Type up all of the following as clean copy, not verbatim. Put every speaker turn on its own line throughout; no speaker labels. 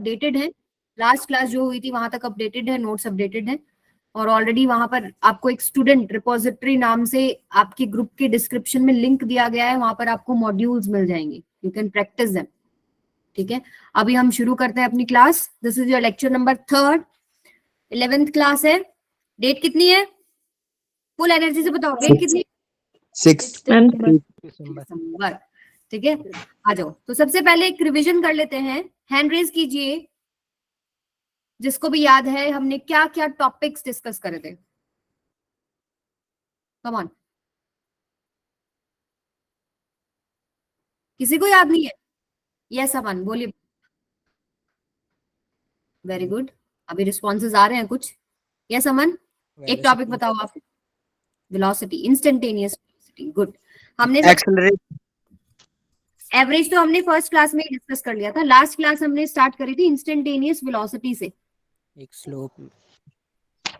Updated है, last class जो हुई थी वहां तक अपडेटेड है, नोट्स अपडेटेड है, और ऑलरेडी वहां पर आपको एक स्टूडेंट रिपोजिटरी नाम से आपके ग्रुप के डिस्क्रिप्शन में लिंक दिया गया है, वहां पर आपको मॉड्यूल्स मिल जाएंगे, यू कैन प्रैक्टिस देम। ठीक है, अभी हम शुरू करते हैं अपनी class. This is your lecture number 3, 11th class है। डेट कितनी है? फुल एनर्जी से बताओ, डेट कितनी है?
6
दिसंबर। ठीक है, आ जाओ। तो सबसे पहले एक रिवीजन कर लेते हैं, हैंड रेज कीजिए जिसको भी याद है हमने क्या क्या टॉपिक्स डिस्कस करे थे। कम ऑन, किसी को याद नहीं है? यस अमन बोलिए। वेरी गुड, अभी रिस्पॉन्सेज आ रहे हैं कुछ। यस अमन, एक टॉपिक बताओ आप। Velocity, instantaneous velocity, good. हमने
एक्सेलरेशन,
एवरेज तो हमने फर्स्ट क्लास में डिस्कस कर लिया था, लास्ट क्लास हमने स्टार्ट करी थी इंस्टेंटेनियस वेलोसिटी से।
एक स्लोप,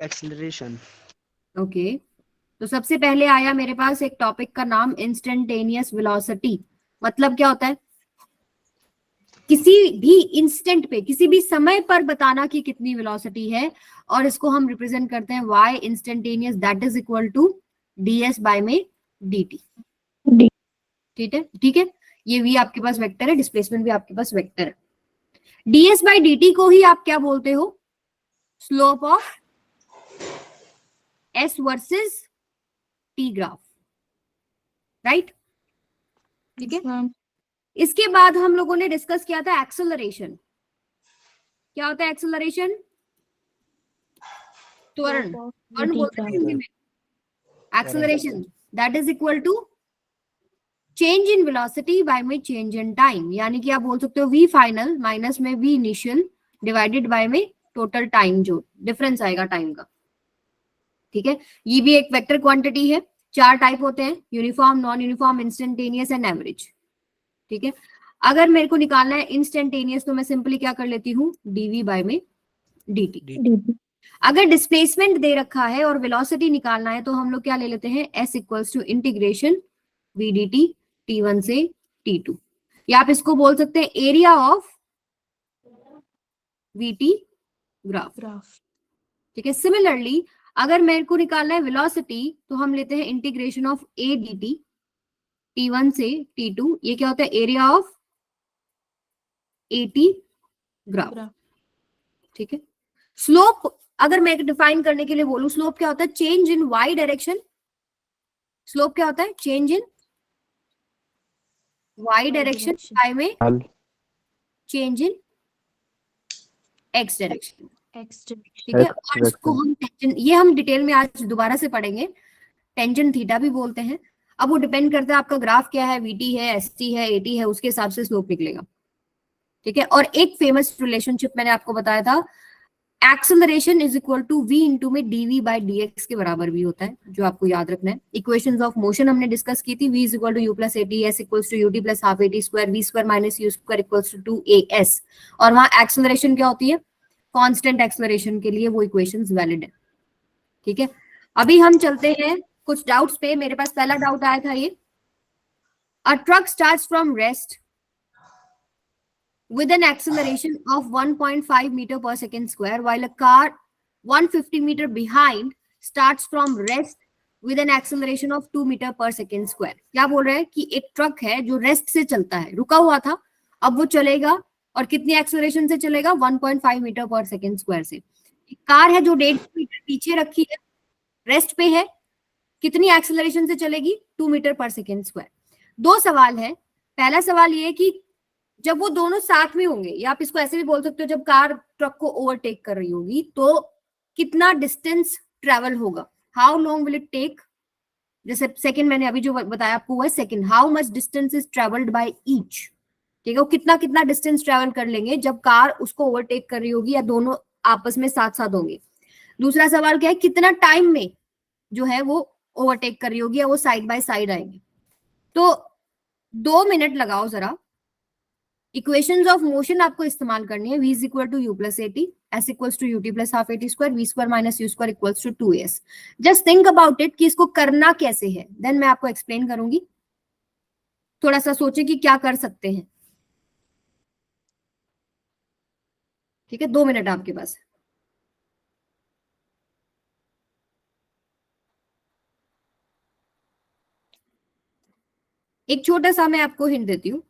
एक्सेलरेशन।
ओके, तो सबसे पहले आया मेरे पास एक टॉपिक का नाम इंस्टेंटेनियस वेलोसिटी। मतलब क्या होता है? किसी भी इंस्टेंट पे, किसी भी समय पर बताना कि कितनी वेलोसिटी है, और इसको हम रिप्रेजेंट करते हैं y instantaneous that is equal to ds by में dt। ठीक है, ठीक है, ये v आपके पास वेक्टर है, डिस्प्लेसमेंट भी आपके पास वेक्टर है। ds बाय dt को ही आप क्या बोलते हो? Slope of s versus t graph, right? ठीक है, इसके बाद हम लोगों ने डिस्कस किया था एक्सेलरेशन। क्या होता है एक्सेलरेशन? त्वरण, त्वरण बोलते हैं हिंदी में। Acceleration that is equal to change in velocity by में चेंज इन टाइम, यानी कि आप बोल सकते हो v फाइनल माइनस में v इनिशियल डिवाइडेड बाय में टोटल टाइम, जो डिफरेंस आएगा टाइम का। ठीक है, ये भी एक वेक्टर क्वांटिटी है। 4 टाइप होते हैं, uniform, non uniform, instantaneous and average. ठीक है, अगर मेरे को निकालना है इंस्टेंटेनियस तो मैं सिंपली क्या कर लेती हूँ, dv बाय में dt। अगर डिस्प्लेसमेंट दे रखा है और वेलोसिटी निकालना है तो हम लोग क्या ले लेते हैं, s equals to integration v dt t1 से t2, या आप इसको बोल सकते हैं एरिया ऑफ vt ग्राफ। ठीक है, सिमिलरली अगर मेरे को निकालना है वेलोसिटी तो हम लेते हैं integration of a dt t1 से t2, ये क्या होता है, एरिया ऑफ at ग्राफ। ठीक है, स्लोप अगर मैं डिफाइन करने के लिए बोलूं, स्लोप क्या होता है, change in y direction. Slope क्या होता है, change in y direction by में चेंज इन x डायरेक्शन। ठीक है, और इसको हम टेंजेंट, ये हम डिटेल में आज दोबारा से पढ़ेंगे, टेंजेंट थीटा भी बोलते हैं। अब वो डिपेंड करता है आपका ग्राफ क्या है, vt है, st है, at है, उसके हिसाब से स्लोप निकलेगा। ठीक है, और एक फेमस रिलेशनशिप मैंने आपको बताया था, acceleration is equal to v into में dv बाय dx के बराबर भी होता है, जो आपको याद रखना है। इक्वेशंस ऑफ मोशन हमने डिस्कस की थी, v is equal to u plus at, s equals to ut plus half at square, v square minus u square equals to 2as, और वहां एक्सेलरेशन क्या होती है, कांस्टेंट एक्सेलरेशन के लिए वो इक्वेशंस वैलिड है। ठीक है, अभी हम चलते हैं कुछ डाउट्स पे। मेरे पास पहला डाउट आया था ये, a truck starts from rest with an acceleration of 1.5 meter per second square, while a car 150 meter behind starts from rest with an acceleration of 2 meter per second square। क्या बोल रहे हैं कि एक ट्रक है जो रेस्ट से चलता है, रुका हुआ था, अब वो चलेगा और कितनी एक्सेलरेशन से चलेगा, 1.5 मीटर पर सेकेंड स्क्वायर से। एक कार है जो 1.5 मीटर पीछे रखी है, रेस्ट पे है, कितनी एक्सेलरेशन से चलेगी, 2 मीटर पर सेकेंड स्क्वायर। दो सवाल है, पहला सवाल ये है कि जब वो दोनों साथ में होंगे, या आप इसको ऐसे भी बोल सकते हो, जब कार ट्रक को ओवरटेक कर रही होगी तो कितना डिस्टेंस ट्रेवल होगा, how long will it take. जैसे सेकंड मैंने अभी जो बताया आपको, वो second, how much distance is travelled by each. ठीक है, वो कितना कितना डिस्टेंस ट्रेवल कर लेंगे जब कार उसको ओवरटेक कर रही होगी या दोनों आपस में साथ साथ होंगे। दूसरा सवाल क्या है, कितना टाइम में जो है वो ओवरटेक कर रही होगी या वो साइड बाय साइड आएंगे। तो 2 मिनट लगाओ जरा, इक्वेशंस ऑफ मोशन आपको इस्तेमाल करनी है, v is equal to u plus at, s equals to ut plus half at square, v square minus u square equals to 2s। Just think about it कि इसको करना कैसे है, देन मैं आपको एक्सप्लेन करूंगी। थोड़ा सा सोचे कि क्या कर सकते हैं। ठीक है, 2 मिनट आपके पास। एक छोटा सा मैं आपको हिंट देती हूँ,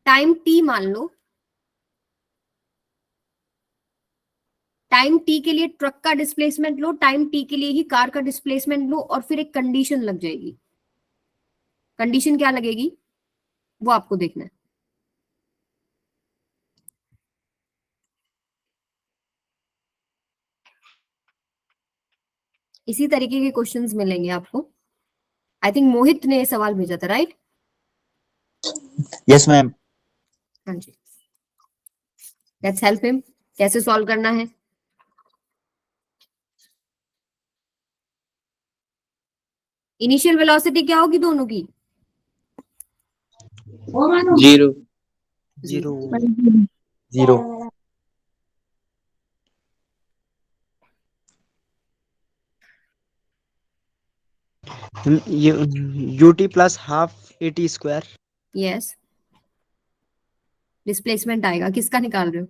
टाइम टी मान लो, टाइम टी के लिए ट्रक का डिस्प्लेसमेंट लो, टाइम टी के लिए ही कार का डिस्प्लेसमेंट लो, और फिर एक कंडीशन लग जाएगी। कंडीशन क्या लगेगी वो आपको देखना है। इसी तरीके के क्वेश्चंस मिलेंगे आपको। आई थिंक मोहित ने सवाल भेजा था, राइट?
Yes ma'am.
हाँ जी, लेट्स हेल्प हिम। कैसे सॉल्व करना है? इनिशियल वेलोसिटी क्या होगी दोनों की?
Zero.
Zero.
Zero.
UT plus half eighty square.
Yes, displacement आएगा। किसका निकाल रहे हो?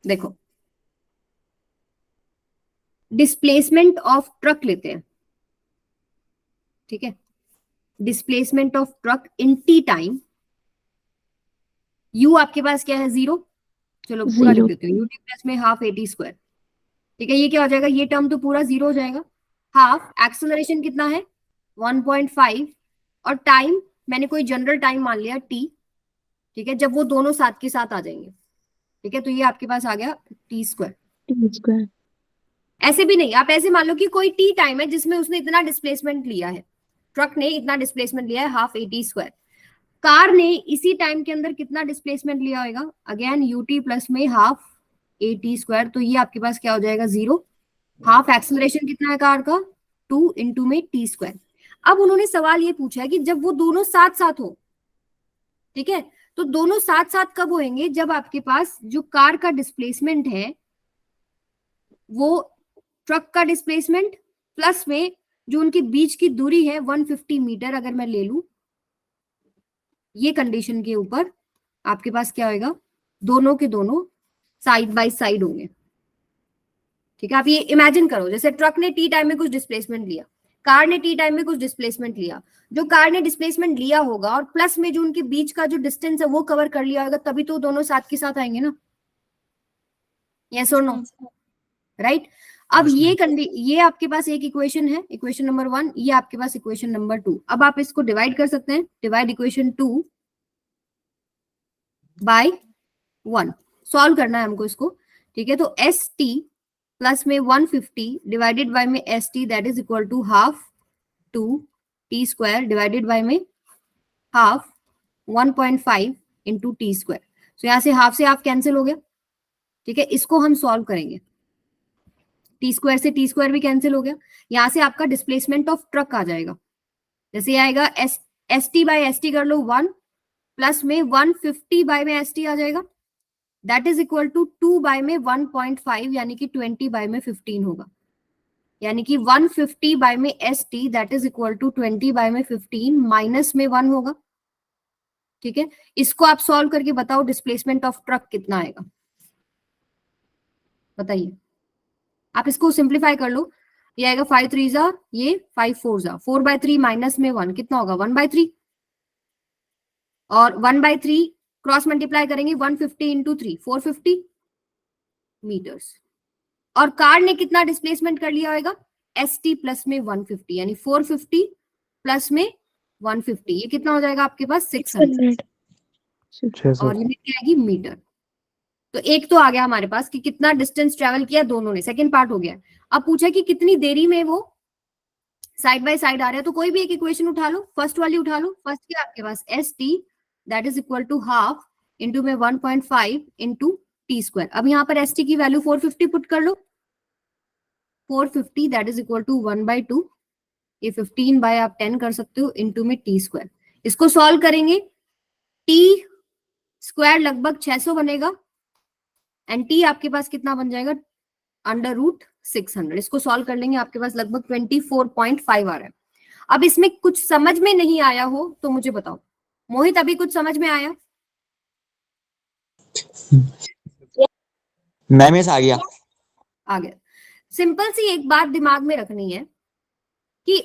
देखो, डिस्प्लेसमेंट ऑफ ट्रक लेते हैं, ठीक है? Displacement of truck in T time, you आपके पास क्या है? जीरो। चलो पूरा लिख देती हूँ, यूटी प्लस में हाफ एटी स्क्वायर। ठीक है, ये क्या हो जाएगा? ये टर्म तो पूरा जीरो हो जाएगा। हाफ एक्सेलरेशन कितना है? 1.5, और टाइम मैंने कोई जनरल टाइम मान लिया टी। ठीक है, जब वो दोनों साथ के साथ आ जाएंगे, ठीक है, तो ये आपके पास आ गया टी स्क्वायर। ऐसे भी नहीं, आप ऐसे मान लो कि कोई टी टाइम है जिसमें उसने इतना डिस्प्लेसमेंट लिया है, ट्रक ने इतना डिस्प्लेसमेंट लिया है हाफ एटी स्क्वायर। कार ने इसी टाइम के अंदर कितना डिस्प्लेसमेंट लिया होगा? अगेन यूटी प्लस में हाफ एटी स्क्वायर, तो ये आपके पास क्या हो जाएगा? जीरो। हाफ एक्सेलरेशन कितना है कार का? 2 इंटू में टी स्क्वायर। अब उन्होंने सवाल ये पूछा है कि जब वो दोनों साथ साथ हो, ठीक है, तो दोनों साथ साथ कब होंगे? जब आपके पास जो कार का डिस्प्लेसमेंट है वो ट्रक का डिस्प्लेसमेंट प्लस में जो उनके बीच की दूरी है 150 मीटर अगर मैं ले लूं, ये कंडीशन के ऊपर आपके पास क्या होगा? दोनों के दोनों साइड बाय साइड होंगे। ठीक है, आप ये इमेजिन करो, जैसे ट्रक ने टी टाइम में कुछ डिस्प्लेसमेंट लिया, कार ने टी टाइम में कुछ डिस्प्लेसमेंट लिया। जो कार ने डिस्प्लेसमेंट लिया होगा और प्लस में जो उनके बीच का जो डिस्टेंस है वो कवर कर लिया होगा, तभी तो दोनों साथ के साथ आएंगे ना। यस और नो? राइट। अब ये आपके पास एक इक्वेशन है, इक्वेशन नंबर 1, ये आपके पास इक्वेशन नंबर 2। अब आप इसको डिवाइड कर सकते हैं, डिवाइड इक्वेशन 2 बाय 1, सॉल्व करना है हमको इसको। ठीक है, तो एस टी प्लस में 150 डिवाइडेड बाय में s T, that is equal to half 2 t square divided by में हाफ 1.5 इंटू टी स्क्वायर। तो यहां से हाफ कैंसिल हो गया। ठीक है, इसको हम सॉल्व करेंगे। टी स्क्वायर से टी स्क्वायर भी कैंसिल हो गया। यहां से आपका डिस्प्लेसमेंट ऑफ ट्रक आ जाएगा, जैसे आएगा S T by S T कर लो 1 प्लस में 150 बाय में एस टी आ जाएगा, that is equal to 2 by में 1.5 यानी कि 20 बाय में 15 होगा, यानी कि 150 बाय में s T that is equal to 20 by में 15 माइनस में 1 होगा। ठीक है, इसको आप सॉल्व करके बताओ डिस्प्लेसमेंट ऑफ ट्रक कितना आएगा, बताइए। आप इसको सिंप्लीफाई कर लो, ये आएगा 5 3 जा, ये 5 4 जा, 4/3 माइनस में 1 कितना होगा? 1/3, और 1/3 क्रॉस मल्टीप्लाई करेंगे 150 इंटू 3 450 मीटर्स। और कार ने कितना डिस्प्लेसमेंट कर लिया होगा? एस टी प्लस में 150, यानी 450 प्लस में 150, ये कितना हो जाएगा आपके पास? 600, और यूनिट क्या आएगी? मीटर। तो एक तो आ गया हमारे पास कि कितना डिस्टेंस ट्रेवल किया दोनों ने, सेकंड पार्ट हो गया। अब पूछा कि कितनी देरी में वो साइड बाय साइड आ रहा है, तो कोई भी एक इक्वेशन उठा लो, फर्स्ट वाली उठा लो। फर्स्ट क्या आपके पास? S T that is equal to half into में 1.5 इंटू टी स्क्वायर। अब यहाँ पर एस टी की वैल्यू 450 पुट कर लो, 450 दैट इज इक्वल टू 1/2, ये 15 बाय आप 10 कर सकते हो इंटू में टी स्क्वायर। इसको सॉल्व करेंगे, टी स्क्वायर लगभग 600 बनेगा, एंड टी आपके पास कितना बन जाएगा? √600। इसको सॉल्व कर लेंगे, आपके पास लगभग 24.5 आ रहा है। अब इसमें कुछ समझ में नहीं आया हो तो मुझे बताओ, मोहित अभी कुछ समझ में आया?
मैम आ गया।
आ गया। सिंपल सी एक बात दिमाग में रखनी है कि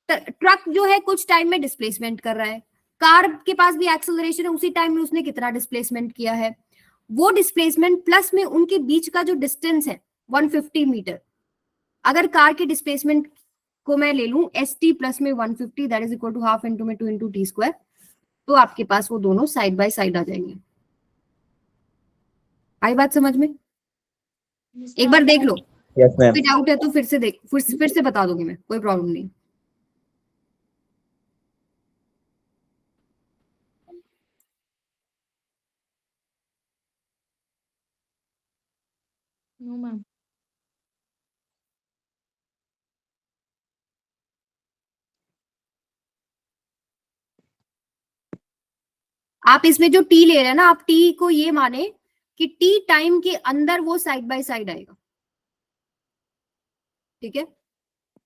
ट्रक जो है कुछ टाइम में डिस्प्लेसमेंट कर रहा है, कार के पास भी एक्सेलरेशन है, उसी टाइम में उसने कितना डिस्प्लेसमेंट किया है, वो डिस्प्लेसमेंट प्लस में उनके बीच का जो डिस्टेंस है 150 मीटर, अगर कार के डिस्प्लेसमेंट को मैं ले लूं एस टी प्लस में 150 that is equal to half into में 2 इंटू टी स्क्वायर, तो आपके पास वो दोनों साइड बाय साइड आ जाएंगे। आई बात समझ में? एक बार देख लो,
यस मैम।
कोई डाउट है तो फिर से देख, फिर से बता दूंगी मैं, कोई प्रॉब्लम नहीं।
No ma'am.
आप इसमें जो टी ले रहे हैं ना, आप टी को ये माने कि टी टाइम के अंदर वो साइड बाय साइड आएगा। ठीक है,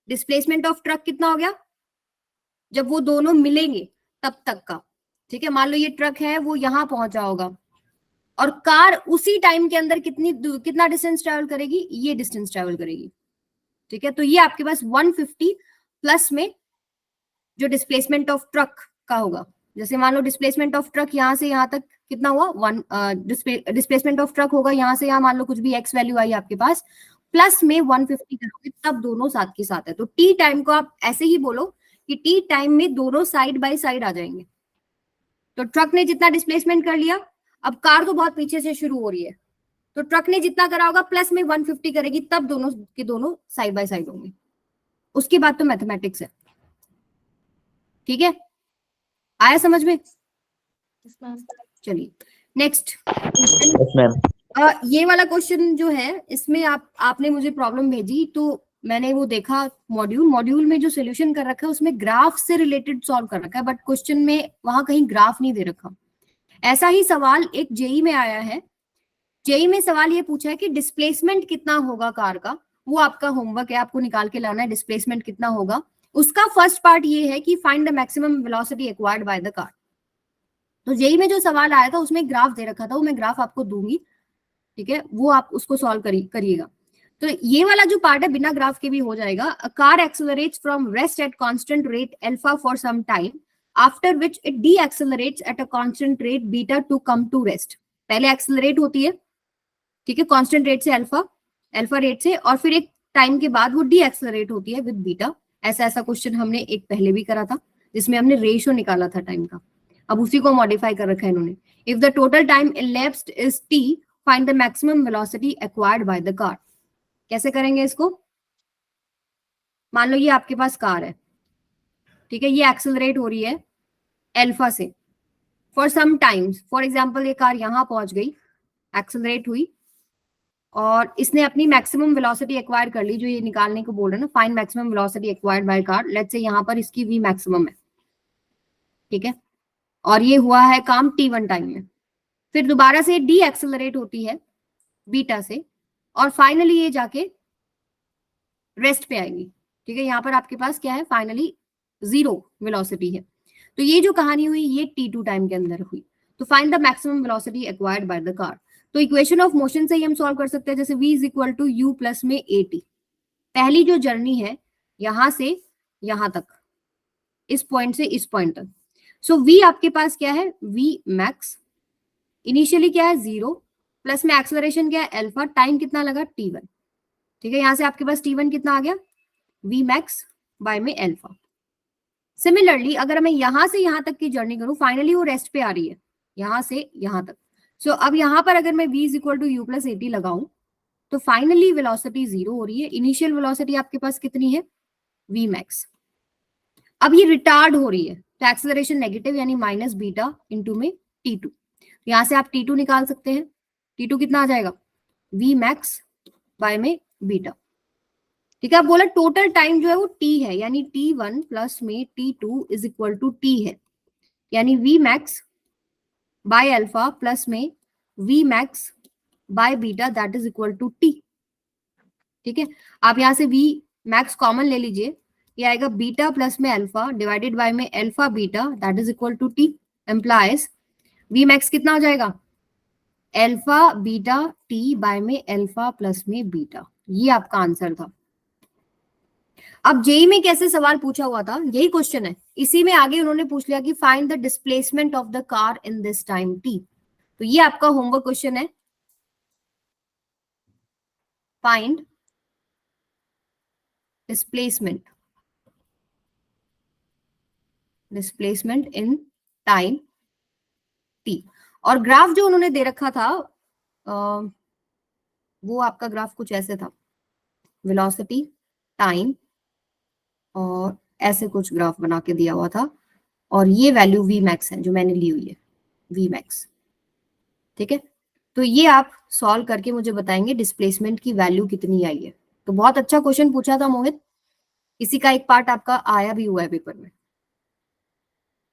डिस्प्लेसमेंट ऑफ ट्रक कितना हो गया जब वो दोनों मिलेंगे तब तक का। ठीक है, मान लो ये ट्रक है वो यहां पहुंचा होगा और कार उसी टाइम के अंदर कितना डिस्टेंस ट्रेवल करेगी, ये डिस्टेंस ट्रेवल करेगी। ठीक है, तो ये आपके पास 150 प्लस में जो डिस्प्लेसमेंट ऑफ ट्रक का होगा, जैसे मान लो डिस्प्लेसमेंट ऑफ ट्रक यहां से यहां तक कितना हुआ, डिस्प्लेसमेंट ऑफ ट्रक होगा यहां से यहां, मान लो कुछ भी एक्स वैल्यू आई आपके पास, प्लस में 150 करोगे तब दोनों साथ के साथ है। तो टी टाइम को आप ऐसे ही बोलो कि टी टाइम में दोनों साइड बाय साइड आ जाएंगे। तो ट्रक ने जितना डिस्प्लेसमेंट कर लिया, अब कार तो बहुत पीछे से शुरू हो रही है, तो ट्रक ने जितना करा होगा प्लस में 150 करेगी, तब दोनों के दोनों साइड बाय साइड होंगे। उसके बाद तो मैथमेटिक्स है। ठीक है, आया समझ में?
Yes ma'am.
चलिए नेक्स्ट।
Yes ma'am.
ये वाला क्वेश्चन जो है इसमें आपने मुझे प्रॉब्लम भेजी, तो मैंने वो देखा मॉड्यूल में जो सोल्यूशन कर रखा है उसमें ग्राफ से रिलेटेड सॉल्व कर रखा है, बट क्वेश्चन में वहां कहीं ग्राफ नहीं दे रखा। ऐसा ही सवाल एक जेई में आया है। जेई में सवाल ये पूछा है कि डिस्प्लेसमेंट कितना होगा कार का, वो आपका होमवर्क है, आपको निकाल के लाना है डिस्प्लेसमेंट कितना होगा। उसका फर्स्ट पार्ट ये है कि find the maximum velocity acquired by the car. तो जेई में जो सवाल आया था उसमें ग्राफ दे रखा था, वो मैं ग्राफ आपको दूंगी। ठीक है, वो आप उसको सॉल्व करिएगा। तो ये वाला जो पार्ट है बिना ग्राफ के भी हो जाएगा। A car accelerates from rest at constant rate alpha for some time after which it decelerates at a constant rate beta to come to rest. पहले एक्सेलरेट होती है, ठीक है, कांस्टेंट रेट से अल्फा रेट से, और फिर एक टाइम के बाद वो डीएक्सेलरेट होती है विद बीटा। ऐसा क्वेश्चन हमने एक पहले भी करा था जिसमें हमने रेशियो निकाला था टाइम का। अब उसी को मॉडिफाई कर रखा है इन्होंने। If the total time elapsed is t, find the maximum velocity acquired by the car. कैसे करेंगे इसको? मान लो ये आपके पास कार है, ठीक है, ये एक्सेलरेट हो रही है अल्फा से for some times. For example ये कार यहां पहुंच गई, एक्सेलरेट हुई, और इसने अपनी मैक्सिमम वेलोसिटी एक्वायर कर ली, जो ये निकालने को बोल रहे हैं ना, find maximum velocity acquired by car. Let's say यहां पर इसकी v मैक्सिमम है, ठीक है, और ये हुआ है काम t1 टाइम में। फिर दोबारा से डी एक्सेलरेट होती है बीटा से, और फाइनली ये जाके रेस्ट पे आएगी। ठीक है, यहाँ पर आपके पास क्या है, फाइनली 0 वेलोसिटी है। तो ये जो कहानी हुई ये t2 टाइम के अंदर हुई। तो find the maximum velocity acquired by the car. तो इक्वेशन ऑफ मोशन से ही हम सॉल्व कर सकते हैं, जैसे v is equal to u plus में at। पहली जो जर्नी है यहां से यहां तक, इस पॉइंट से इस पॉइंट तक, सो v आपके पास क्या है, v मैक्स इनिशियली क्या है 0, प्लस में एक्सेलरेशन क्या है अल्फा, टाइम कितना लगा t1। ठीक है, यहां से आपके पास t1 कितना आ गया, v मैक्स बाय में अल्फा। सिमिलरली अगर मैं यहां से यहां तक की जर्नी करूं, फाइनली वो रेस्ट पे आ रही है यहां से यहां तक। सो अब यहां पर अगर मैं v is equal to u plus a t लगाऊं, तो फाइनली वेलोसिटी 0 हो रही है। इनिशियल वेलोसिटी आपके पास कितनी है, v मैक्स। अब ये रिटार्ड हो रही है, तो एक्सेलरेशन नेगेटिव यानी माइनस बीटा इंटू में t2। यहां से आप t2 निकाल सकते हैं। t2 कितना आ जाएगा, v मैक्स बाय में बीटा। ठीक है, अब बोला टोटल टाइम जो है वो t है, यानी t1 प्लस में t2 is equal to t है, यानी v max by alpha plus में v max by beta that is equal to t। ठीक है, आप यहां से v मैक्स कॉमन ले लीजिए, ये आएगा बीटा प्लस में अल्फा डिवाइडेड बाय में alpha beta that is equal to t। Implies v max कितना हो जाएगा, अल्फा बीटा टी बाय में अल्फा प्लस में बीटा। ये आपका आंसर था। अब जेई में कैसे सवाल पूछा हुआ था, यही क्वेश्चन है, इसी में आगे उन्होंने पूछ लिया कि find the displacement of the car in this time T. तो ये आपका होमवर्क क्वेश्चन है, find displacement in time T. और ग्राफ जो उन्होंने दे रखा था वो आपका ग्राफ कुछ ऐसे था, वेलोसिटी, टाइम और ऐसे कुछ ग्राफ बना के दिया हुआ था, और ये वैल्यू वी मैक्स है जो मैंने ली हुई है, वी मैक्स। ठीक है, तो ये आप सॉल्व करके मुझे बताएंगे डिस्प्लेसमेंट की वैल्यू कितनी आई है। तो बहुत अच्छा क्वेश्चन पूछा था मोहित, इसी का एक पार्ट आपका आया भी हुआ है पेपर में।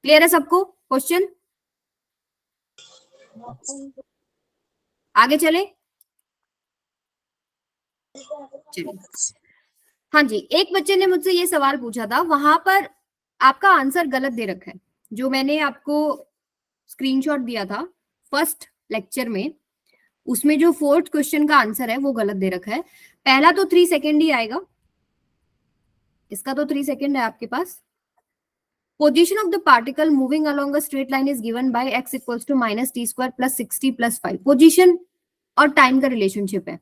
क्लियर है सबको क्वेश्चन? आगे चले, चलिए। हाँ जी, एक बच्चे ने मुझसे ये सवाल पूछा था, वहां पर आपका आंसर गलत दे रखा है, जो मैंने आपको स्क्रीनशॉट दिया था फर्स्ट लेक्चर में, उसमें जो फोर्थ क्वेश्चन का आंसर है वो गलत दे रखा है। पहला तो 3 सेकेंड ही आएगा, इसका तो 3 सेकेंड है आपके पास। Position of the particle moving along a straight line is given by x equals to -t² plus 60 plus 5। Position और टाइम का रिलेशनशिप है।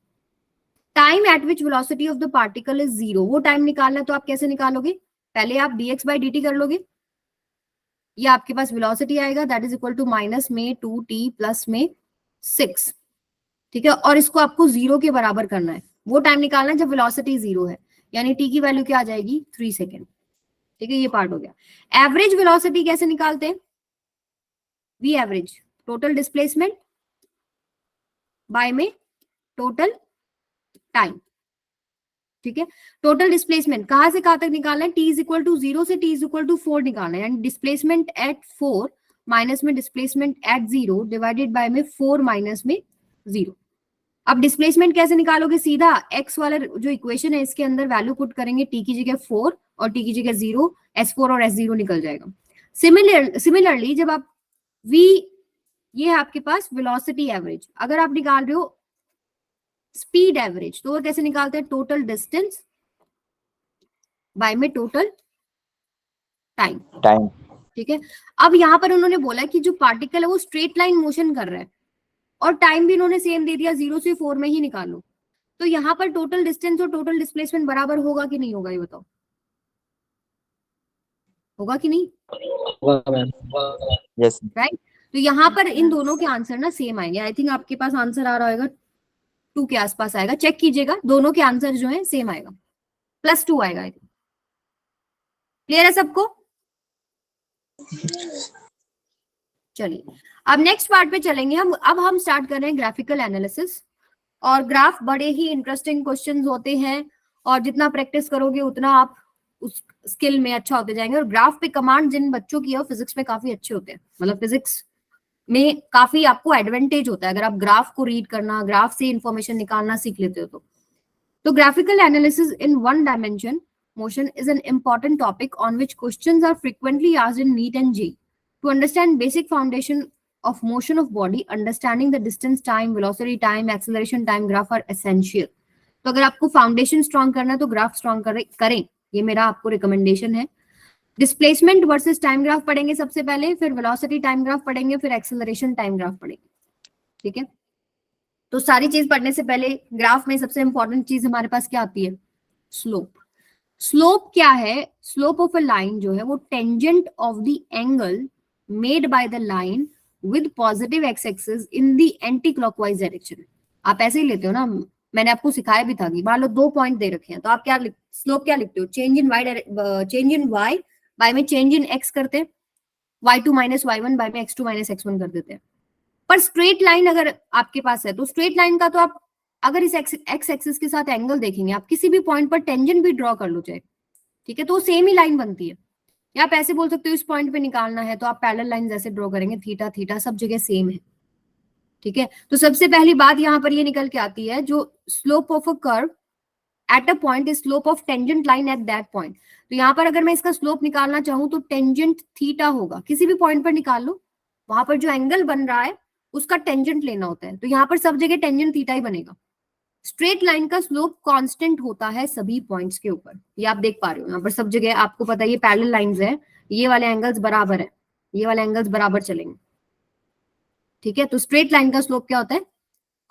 Time at which velocity of the particle is 0, वो टाइम निकालना है, तो आप कैसे निकालोगे, पहले आप dx/dt कर लोगे, ये आपके पास वेलोसिटी आएगा, that is equal to minus में 2t प्लस में 6। ठीक है, और इसको आपको 0 के बराबर करना है, वो टाइम निकालना है जब वेलोसिटी 0 है, यानी t की वैल्यू क्या आ जाएगी, 3 सेकेंड। ठीक है, ये पार्ट हो गया। एवरेज वेलोसिटी कैसे निकालते हैं, v average total displacement by में टोटल टाइम। ठीक है, टोटल डिस्प्लेसमेंट कहां से कहां तक निकालना है, t इज इक्वल टू 0 से t इज इक्वल टू 4 निकालना है, यानी डिस्प्लेसमेंट एट 4 माइनस में डिस्प्लेसमेंट एट 0 डिवाइडेड बाय में 4 माइनस में 0। अब डिस्प्लेसमेंट कैसे निकालोगे, सीधा x वाला जो इक्वेशन है इसके अंदर वैल्यू पुट करेंगे, t की जगह 4 और t की जगह 0, s4 और s0 निकल जाएगा। सिमिलरली जब आप v, ये है आपके पास वेलोसिटी एवरेज, अगर आप निकाल रहे हो स्पीड एवरेज, तो वो कैसे निकालते हैं, टोटल डिस्टेंस बाय में टोटल टाइम। ठीक है, अब यहां पर उन्होंने बोला कि जो पार्टिकल है वो स्ट्रेट लाइन मोशन कर रहा है, और टाइम भी इन्होंने सेम दे दिया, 0 से 4 में ही निकालो। तो यहाँ पर टोटल डिस्टेंस और टोटल डिस्प्लेसमेंट बराबर होगा कि नहीं होगा, ये बताओ, होगा कि नहीं,
यस
राइट? तो यहाँ पर इन दोनों के आंसर ना सेम आएंगे। आई थिंक आपके पास आंसर आ रहा होगा 2 के आसपास आएगा, चेक कीजिएगा, दोनों के आंसर जो है सेम आएगा, +2 आएगा। आई थिंक क्लियर है सबको? चलिए अब नेक्स्ट पार्ट पे चलेंगे हम। अब हम स्टार्ट कर रहे हैं ग्राफिकल एनालिसिस, और ग्राफ बड़े ही इंटरेस्टिंग क्वेश्चंस होते हैं, और जितना प्रैक्टिस करोगे उतना आप उस स्किल में अच्छा होते जाएंगे। और ग्राफ पे कमांड जिन बच्चों की है फिजिक्स में काफी अच्छे होते हैं, मतलब फिजिक्स में काफी आपको एडवांटेज होता है अगर आप ग्राफ को रीड करना, ग्राफ से इंफॉर्मेशन निकालना सीख लेते हो तो graphical analysis in 1 dimension motion is an important topic on which questions are frequently asked in NEET and JEE. To understand basic foundation of motion of body, understanding the distance, time, velocity, time, acceleration, time graph are essential. तो अगर आपको foundation strong करना है तो graph strong करें, ये मेरा आपको रिकमेंडेशन है। डिस्प्लेसमेंट वर्सेस टाइम ग्राफ पढ़ेंगे सबसे पहले, फिर वेलोसिटी टाइम ग्राफ पढ़ेंगे, फिर एक्सेलरेशन टाइम ग्राफ पढ़ेंगे। ठीक है, तो सारी चीज पढ़ने से पहले ग्राफ में सबसे इंपॉर्टेंट चीज हमारे पास क्या आती है, स्लोप। स्लोप क्या है, स्लोप ऑफ अ लाइन जो है वो tangent of the angle made by the line with positive x axis in the anti clockwise direction. आप ऐसे ही लेते हो ना, मैंने आपको सिखाया भी था कि मान लो 2 पॉइंट दे रखे हैं, तो आप क्या स्लोप क्या लिखते हो, चेंज इन वाई बाय में चेंज इन एक्स करते हैं, y2 माइनस y1 बाय में x2 माइनस x1 कर देते हैं। पर स्ट्रेट लाइन अगर आपके पास है तो स्ट्रेट लाइन का तो आप अगर इस एक्स एक्सिस के साथ एंगल देखेंगे, आप किसी भी पॉइंट पर टेंजेंट भी ड्रॉ कर लो चाहे, ठीक है, तो सेम ही लाइन बनती है। या आप ऐसे बोल सकते हो इस पॉइंट पे निकालना है तो आप पैरेलल लाइन ऐसे ड्रॉ करेंगे, थीटा थीटा सब जगह सेम है। ठीक है, तो सबसे पहली बात यहाँ पर ये निकल के आती है, जो slope of a curve at a point is slope of tangent line at that point. तो यहाँ पर अगर मैं इसका स्लोप निकालना चाहूँ तो टेंजेंट थीटा होगा, किसी भी पॉइंट पर निकाल लो, वहां पर जो एंगल बन रहा है उसका टेंजेंट लेना होता है, तो यहाँ पर सब जगह टेंजेंट थीटा ही बनेगा। स्ट्रेट लाइन का स्लोप कांस्टेंट होता है सभी पॉइंट्स के ऊपर, ये आप देख पा रहे हो यहाँ पर सब जगह, आपको पता है ये पैरेलल लाइंस है, ये वाले एंगल्स बराबर है, ये वाले एंगल्स बराबर चलेंगे, ठीक है। तो स्ट्रेट लाइन का स्लोप क्या होता है,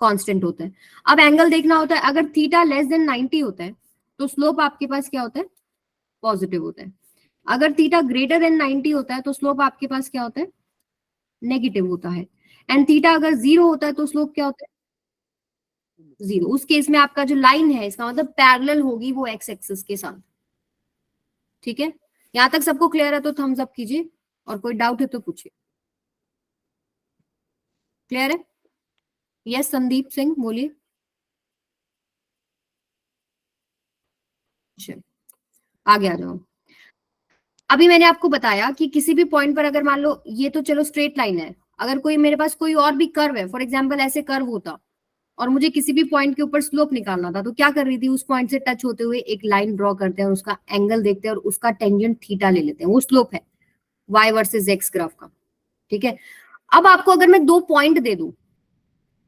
कांस्टेंट होता है। अब एंगल देखना होता है, अगर थीटा लेस देन 90 होता है तो स्लोप आपके पास क्या होता है, पॉजिटिव होता है। अगर थीटा ग्रेटर देन 90 होता है तो स्लोप आपके पास क्या होता है, नेगेटिव होता है। एंड थीटा अगर 0 होता है तो स्लोप क्या होता है, 0। उस केस में आपका जो लाइन है इसका मतलब पैरेलल होगी वो एक्स एक्सिस के साथ, ठीक है। यहां तक सबको क्लियर है तो थम्स अप कीजिए, और कोई डाउट है तो पूछिए। क्लियर है? यस संदीप सिंह बोलिए। आगे आ जाओ। अभी मैंने आपको बताया कि किसी भी पॉइंट पर अगर मान लो ये तो चलो स्ट्रेट लाइन है, अगर कोई मेरे पास कोई और भी कर्व है, फॉर एग्जांपल ऐसे कर्व होता और मुझे किसी भी पॉइंट के ऊपर स्लोप निकालना था, तो क्या कर रही थी, उस पॉइंट से टच होते हुए एक लाइन ड्रॉ करते हैं और उसका एंगल देखते हैं और उसका टेंजेंट थीटा ले लेते हैं, वो स्लोप है y वर्सेस x ग्राफ का, ठीक है। अब आपको अगर मैं 2 पॉइंट दे दूं,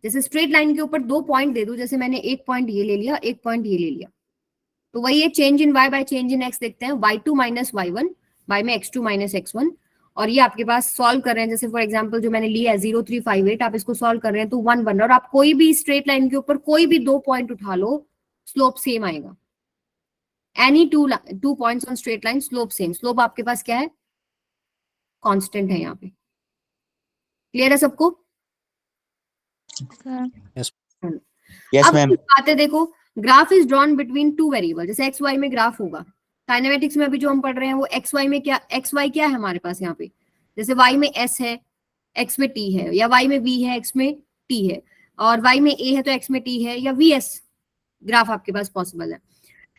जैसे स्ट्रेट लाइन के ऊपर 2 पॉइंट दे दूं, जैसे मैंने एक पॉइंट ये ले लिया, एक पॉइंट ये ले लिया, तो वही है change in y by change in x देखते हैं, y2 माइनस y1 y में x2 माइनस x1, और ये आपके पास सॉल्व कर रहे हैं, जैसे फॉर एग्जांपल जो मैंने लिया है 0358, आप इसको सॉल्व कर रहे हैं तो 1 बन रहा है, और आप कोई भी स्ट्रेट लाइन के ऊपर कोई भी 2 पॉइंट उठा लो स्लोप सेम आएगा। Any two points on straight line slope same, slope आपके पास क्या है, कांस्टेंट है यहाँ पे। क्लियर है सबको?
sir,
यस
अब
मैम।
कुछ बातें देखो, graph is drawn between 2 variable, जैसे एक्स वाई में ग्राफ होगा, काइनेमेटिक्स में अभी जो हम पढ़ रहे हैं वो एक्स वाई में क्या, एक्स वाई क्या है हमारे पास यहाँ पे, जैसे वाई में एस है, एक्स में टी है, या वाई में वी है, एक्स में टी है, और वाई में ए है तो एक्स में टी है, या वी एस ग्राफ आपके पास पॉसिबल है।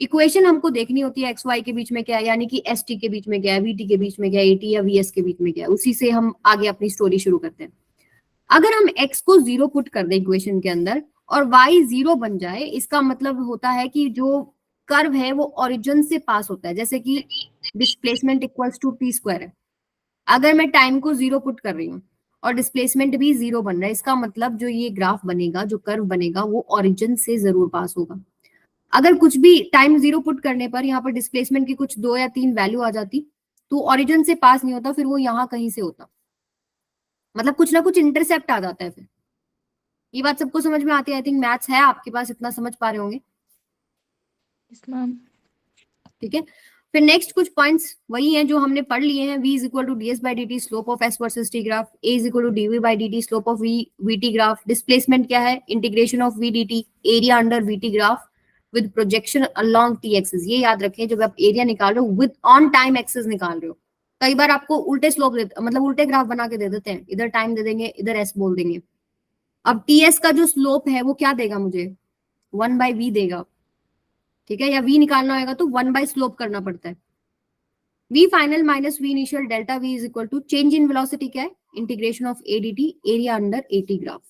इक्वेशन हमको देखनी होती है एक्स वाई के बीच में क्या है, यानी कि एस टी के बीच में क्या है, वी टी के बीच में क्या है, ए टी या वी एस के बीच में क्या है, उसी से हम आगे अपनी स्टोरी शुरू करते हैं। अगर हम x को 0 पुट कर दें इक्वेशन के अंदर और y 0 बन जाए, इसका मतलब होता है कि जो कर्व है वो ओरिजिन से पास होता है, जैसे कि displacement equals to t square है। अगर मैं टाइम को 0 पुट कर रही हूँ और डिस्प्लेसमेंट भी 0 बन रहा है, इसका मतलब जो ये ग्राफ बनेगा, जो कर्व बनेगा, वो ओरिजिन से जरूर पास होगा। अगर कुछ भी टाइम 0 पुट करने पर यहाँ पर डिस्प्लेसमेंट की कुछ 2 या 3 वैल्यू आ जाती तो ओरिजिन से पास नहीं होता, फिर वो यहाँ कहीं से होता, मतलब कुछ ना कुछ इंटरसेप्ट आ जाता है। फिर ये बात सबको समझ में आती है? आई थिंक मैथ्स है आपके पास, इतना समझ पा रहे होंगे,
yes ma'am,
ठीक है। फिर नेक्स्ट कुछ पॉइंट्स वही हैं जो हमने पढ़ लिए हैं, v is equal to ds by dt slope of s versus t graph, a is equal to dv by dt slope of vt graph, displacement क्या है, integration of v dt area under vt graph with projection along t axis. ये याद रखें जब आप area निकाल रहे हो विद ऑन टाइम एक्सिस निकाल रहे हो, कई बार आपको उल्टे स्लोप देते, मतलब उल्टे ग्राफ बना के दे देते हैं, इधर टाइम दे देंगे इधर s बोल देंगे। अब ts का जो स्लोप है वो क्या देगा मुझे, 1 बाई v देगा, ठीक है, या v निकालना होगा तो 1 बाई स्लोप करना पड़ता है। v final minus v initial delta v is equal to change in velocity क्या है, integration of a dt area under at graph,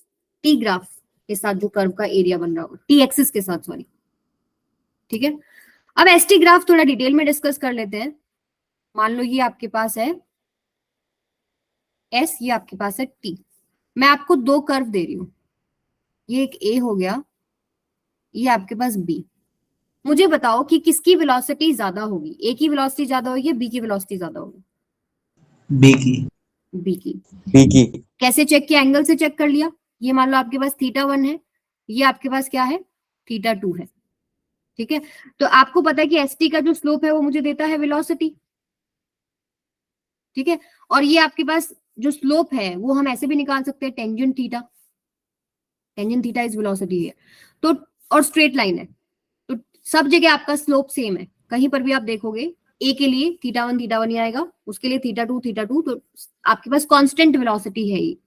t graph के साथ जो कर्व का एरिया बन रहा होगा, t एक्सिस के साथ, सॉरी, ठीक है। अब st ग्राफ थोड़ा डिटेल में डिस्कस कर लेते हैं। मान लो ये आपके पास है s, ये आपके पास है t, मैं आपको 2 कर्व दे रही हूं, ये एक a हो गया, ये आपके पास b। मुझे बताओ कि किसकी वेलोसिटी ज्यादा होगी, a की वेलोसिटी ज्यादा होगी या b की वेलोसिटी ज्यादा होगी?
बी की।
b की।
बी की।
कैसे चेक किया, एंगल से चेक कर लिया। ये मान लो आपके पास θ1 है, ये आपके पास क्या है, θ2 है, ठीक है। तो आपको पता है कि st का जो स्लोप है वो मुझे देता है वेलोसिटी, ठीक है। और ये आपके पास जो स्लोप है वो हम ऐसे भी निकाल सकते हैं, tangent theta, tangent theta is velocity है। तो और स्ट्रेट लाइन है तो सब जगह आपका स्लोप सेम है, कहीं पर भी आप देखोगे ए के लिए θ1 ही आएगा, उसके लिए θ2, तो आपके पास कांस्टेंट वेलोसिटी है ये,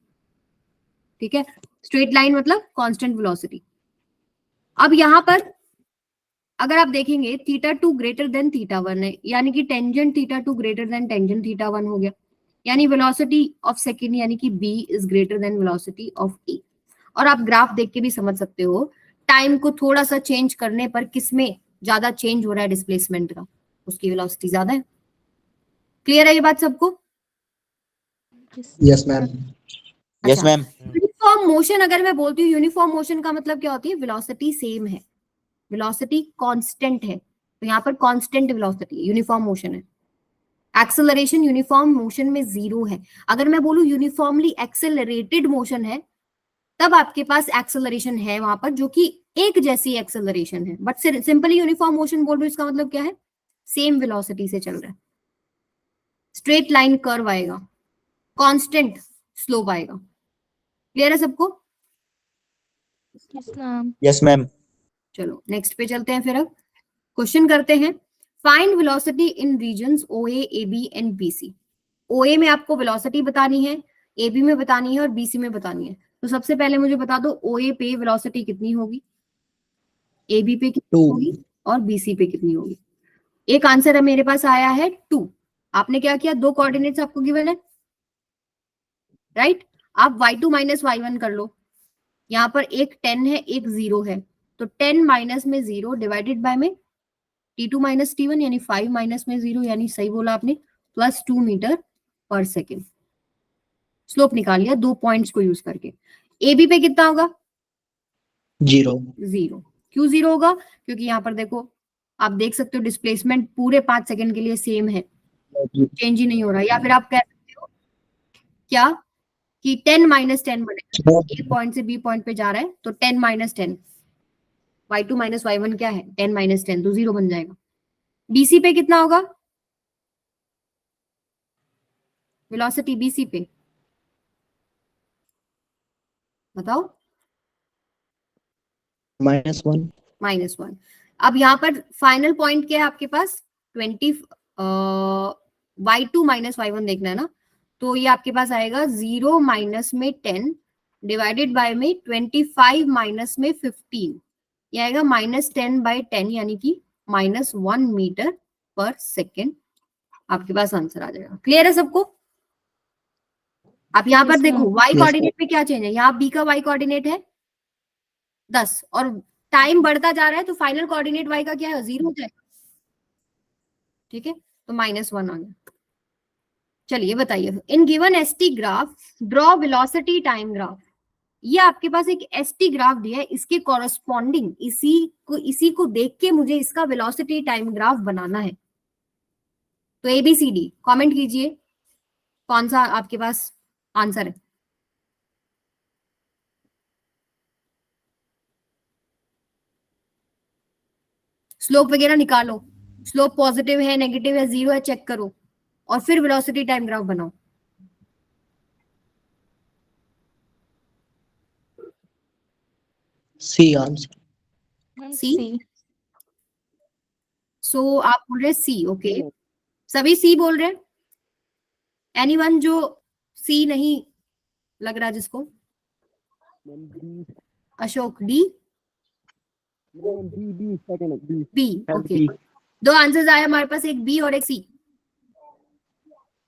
ठीक है। स्ट्रेट लाइन मतलब कांस्टेंट वेलोसिटी। अब यहां पर अगर आप देखेंगे θ2 ग्रेटर देन θ1 है, यानी कि टेंजेंट θ2 ग्रेटर देन टेंजेंट θ1 हो गया, यानी वेलोसिटी ऑफ सेकंड यानी कि b is greater than velocity of a। और आप ग्राफ देख के भी समझ सकते हो टाइम को थोड़ा सा चेंज करने पर किसमें ज्यादा चेंज हो रहा है डिस्प्लेसमेंट का, उसकी वेलोसिटी ज्यादा है। क्लियर है ये बात सबको?
Yes, ma'am.
Yes, ma'am.
Uniform motion अगर मैं बोलती हूँ, यूनिफॉर्म मोशन का मतलब क्या होती है? वेलोसिटी सेम है, वेलोसिटी कांस्टेंट है, तो यहाँ पर कांस्टेंट वेलोसिटी यूनिफॉर्म मोशन है। एक्सेलरेशन यूनिफॉर्म मोशन में 0 है। अगर मैं बोलूं यूनिफॉर्मली एक्सेलरेटेड मोशन है, तब आपके पास एक्सेलरेशन है वहां पर, जो कि एक जैसी एक्सेलरेशन है। बट सिंपली यूनिफॉर्म मोशन बोल रहे हो, इसका मतलब क्या है? सेम वेलोसिटी से चल रहा है, स्ट्रेट लाइन कर्व आएगा, कांस्टेंट स्लोप आएगा। क्लियर है सबको?
Yes, ma'am.
Yes, ma'am.
चलो नेक्स्ट पे चलते हैं, फिर अब क्वेश्चन करते हैं। Find velocity in regions OA, AB and BC। OA में आपको वेलोसिटी बतानी है, AB में बतानी है और BC में बतानी है। तो सबसे पहले मुझे बता दो OA पे वेलोसिटी कितनी होगी, AB पे कितनी
2.
होगी और BC पे कितनी होगी। एक आंसर है मेरे पास आया है 2। आपने क्या किया? दो कोऑर्डिनेट्स आपको गिवन है, राइट? आप y2 माइनस y1 कर लो। यहाँ पर एक 10 है, एक 0 है, तो 10 माइनस में 0 डिवाइडेड बाय में T2 माइनस T1 यानी 5 माइनस में 0, यानी सही बोला आपने, प्लस 2 मीटर पर सेकेंड। स्लोप निकाल लिया दो पॉइंट्स को यूज करके। AB पे कितना होगा?
0.
0। क्यों 0 होगा? क्योंकि यहाँ पर देखो, आप देख सकते हो डिस्प्लेसमेंट पूरे 5 सेकेंड के लिए सेम है, चेंज ही नहीं हो रहा। या फिर आप कह सकते हो क्या कि 10 माइनस 10 बनेगा, A पॉइंट से B पॉइंट पे जा रहा है, तो 10 माइनस 10, y2 माइनस y1 क्या है? 10 माइनस 10, तो 0 बन जाएगा। BC पे कितना होगा वेलोसिटी? BC पे बताओ।
-1.
-1। अब यहाँ पर फाइनल पॉइंट क्या है आपके पास? 20 y2 माइनस y1 देखना है ना, तो ये आपके पास आएगा 0 माइनस में 10 डिवाइडेड बाय में 25 माइनस में 15, ये आएगा -10/10, यानी कि -1 मीटर पर सेकेंड आपके पास आंसर आ जाएगा। क्लियर है सबको? आप यहाँ पर
Yes,
देखो
ma'am.
y
Yes,
कोऑर्डिनेट में क्या चेंज है? यहाँ B का y कोऑर्डिनेट है 10 और टाइम बढ़ता जा रहा है, तो फाइनल कोऑर्डिनेट y का क्या है? 0 हो जाएगा। ठीक है, तो -1 आ गया। चलिए बताइए, in given ST graph draw velocity time graph. ये आपके पास एक एसटी ग्राफ दिया है, इसके कॉरस्पॉन्डिंग इसी को देख के मुझे इसका वेलोसिटी टाइम ग्राफ बनाना है। तो ABCD कमेंट कीजिए, कौन सा आपके पास आंसर है? स्लोप वगैरह निकालो, स्लोप पॉजिटिव है, नेगेटिव है, 0 है, चेक करो और फिर वेलोसिटी टाइम ग्राफ बनाओ।
C answer.
Ma'am,
C?
C.
सो आप बोल रहे सी? ओके, सभी सी बोल रहे हैं? एनीवन जो सी नहीं लग रहा जिसको? अशोक डी? बी? ओके, दो आंसर्स आए हमारे पास, एक बी और एक सी।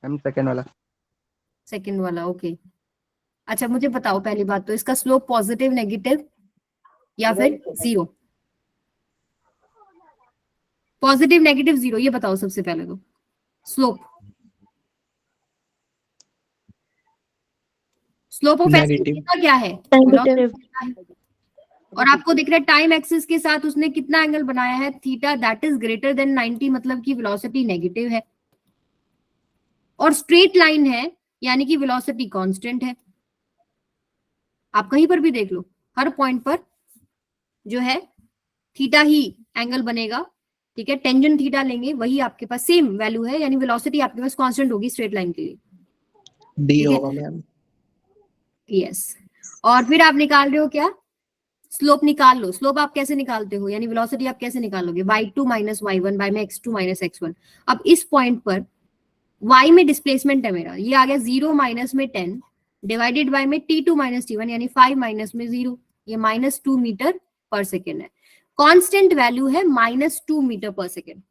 सेकंड वाला।
सेकंड वाला, ओके। अच्छा मुझे बताओ, पहली बात तो इसका स्लोप पॉजिटिव, नेगेटिव या फिर 0? पॉजिटिव, नेगेटिव, 0, ये बताओ सबसे पहले तो। Slope of
Negative.
एस्टिमेट क्या है?
Negative.
और आपको दिख रहा है टाइम एक्सिस के साथ उसने कितना एंगल बनाया है? Theta, that is greater than 90, मतलब कि वेलोसिटी नेगेटिव है। और स्ट्रेट लाइन है, यानी कि वेलोसिटी कांस्टेंट है। आप कहीं पर भी देख लो, हर पॉइंट पर जो है थीटा ही एंगल बनेगा। ठीक है, टेंजेंट थीटा लेंगे, वही आपके पास सेम वैल्यू है, यानी वेलोसिटी आपके पास कांस्टेंट होगी स्ट्रेट लाइन के लिए।
D
ठीक है?
होगा मैम।
यस। और फिर आप निकाल रहे हो क्या? स्लोप निकाल लो। स्लोप आप कैसे निकालते हो, यानी वेलोसिटी आप कैसे निकालोगे? y2 माइनस y1 बाय में x2 माइनस x1। अब इस पॉइंट पर y में डिस्प्लेसमेंट है मेरा, ये आ गया 0 माइनस में 10 डिवाइडेड बाय में T2 माइनस T1 यानी 5 माइनस में 0, ये -2 मीटर पर सेकेंड है। कांस्टेंट वैल्यू है -2 मीटर पर सेकेंड।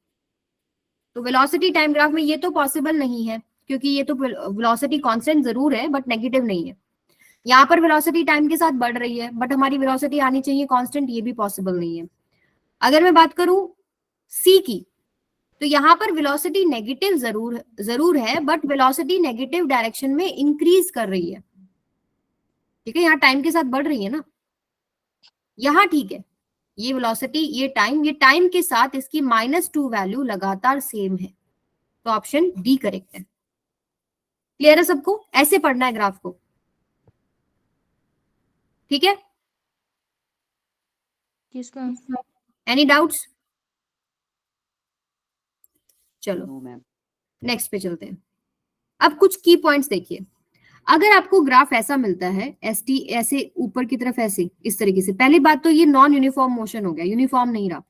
तो वेलोसिटी टाइम ग्राफ में ये तो पॉसिबल नहीं है, क्योंकि ये तो वेलोसिटी कांस्टेंट जरूर है बट नेगेटिव नहीं है। यहाँ पर वेलोसिटी टाइम के साथ बढ़ रही है, बट हमारी वेलोसिटी आनी चाहिए कांस्टेंट, ये भी पॉसिबल नहीं है। अगर मैं बात करूं सी की, तो यहाँ पर वेलोसिटी नेगेटिव जरूर है, बट वेलोसिटी नेगेटिव डायरेक्शन में इंक्रीज कर रही है। ठीक है, यहाँ टाइम के साथ बढ़ रही है ना, यहाँ ठीक है, ये वेलोसिटी, ये टाइम के साथ इसकी -2 वैल्यू लगातार सेम है। तो ऑप्शन डी करेक्ट है। क्लियर है सबको? ऐसे पढ़ना है ग्राफ को। ठीक है,
यस मैम।
Any doubts? चलो
नो मैम।
नेक्स्ट पे चलते हैं। अब कुछ की पॉइंट्स देखिए। अगर आपको ग्राफ ऐसा मिलता है, एस टी ऐसे ऊपर की तरफ ऐसे इस तरीके से, पहली बात तो ये नॉन यूनिफॉर्म मोशन हो गया, यूनिफॉर्म नहीं रहा।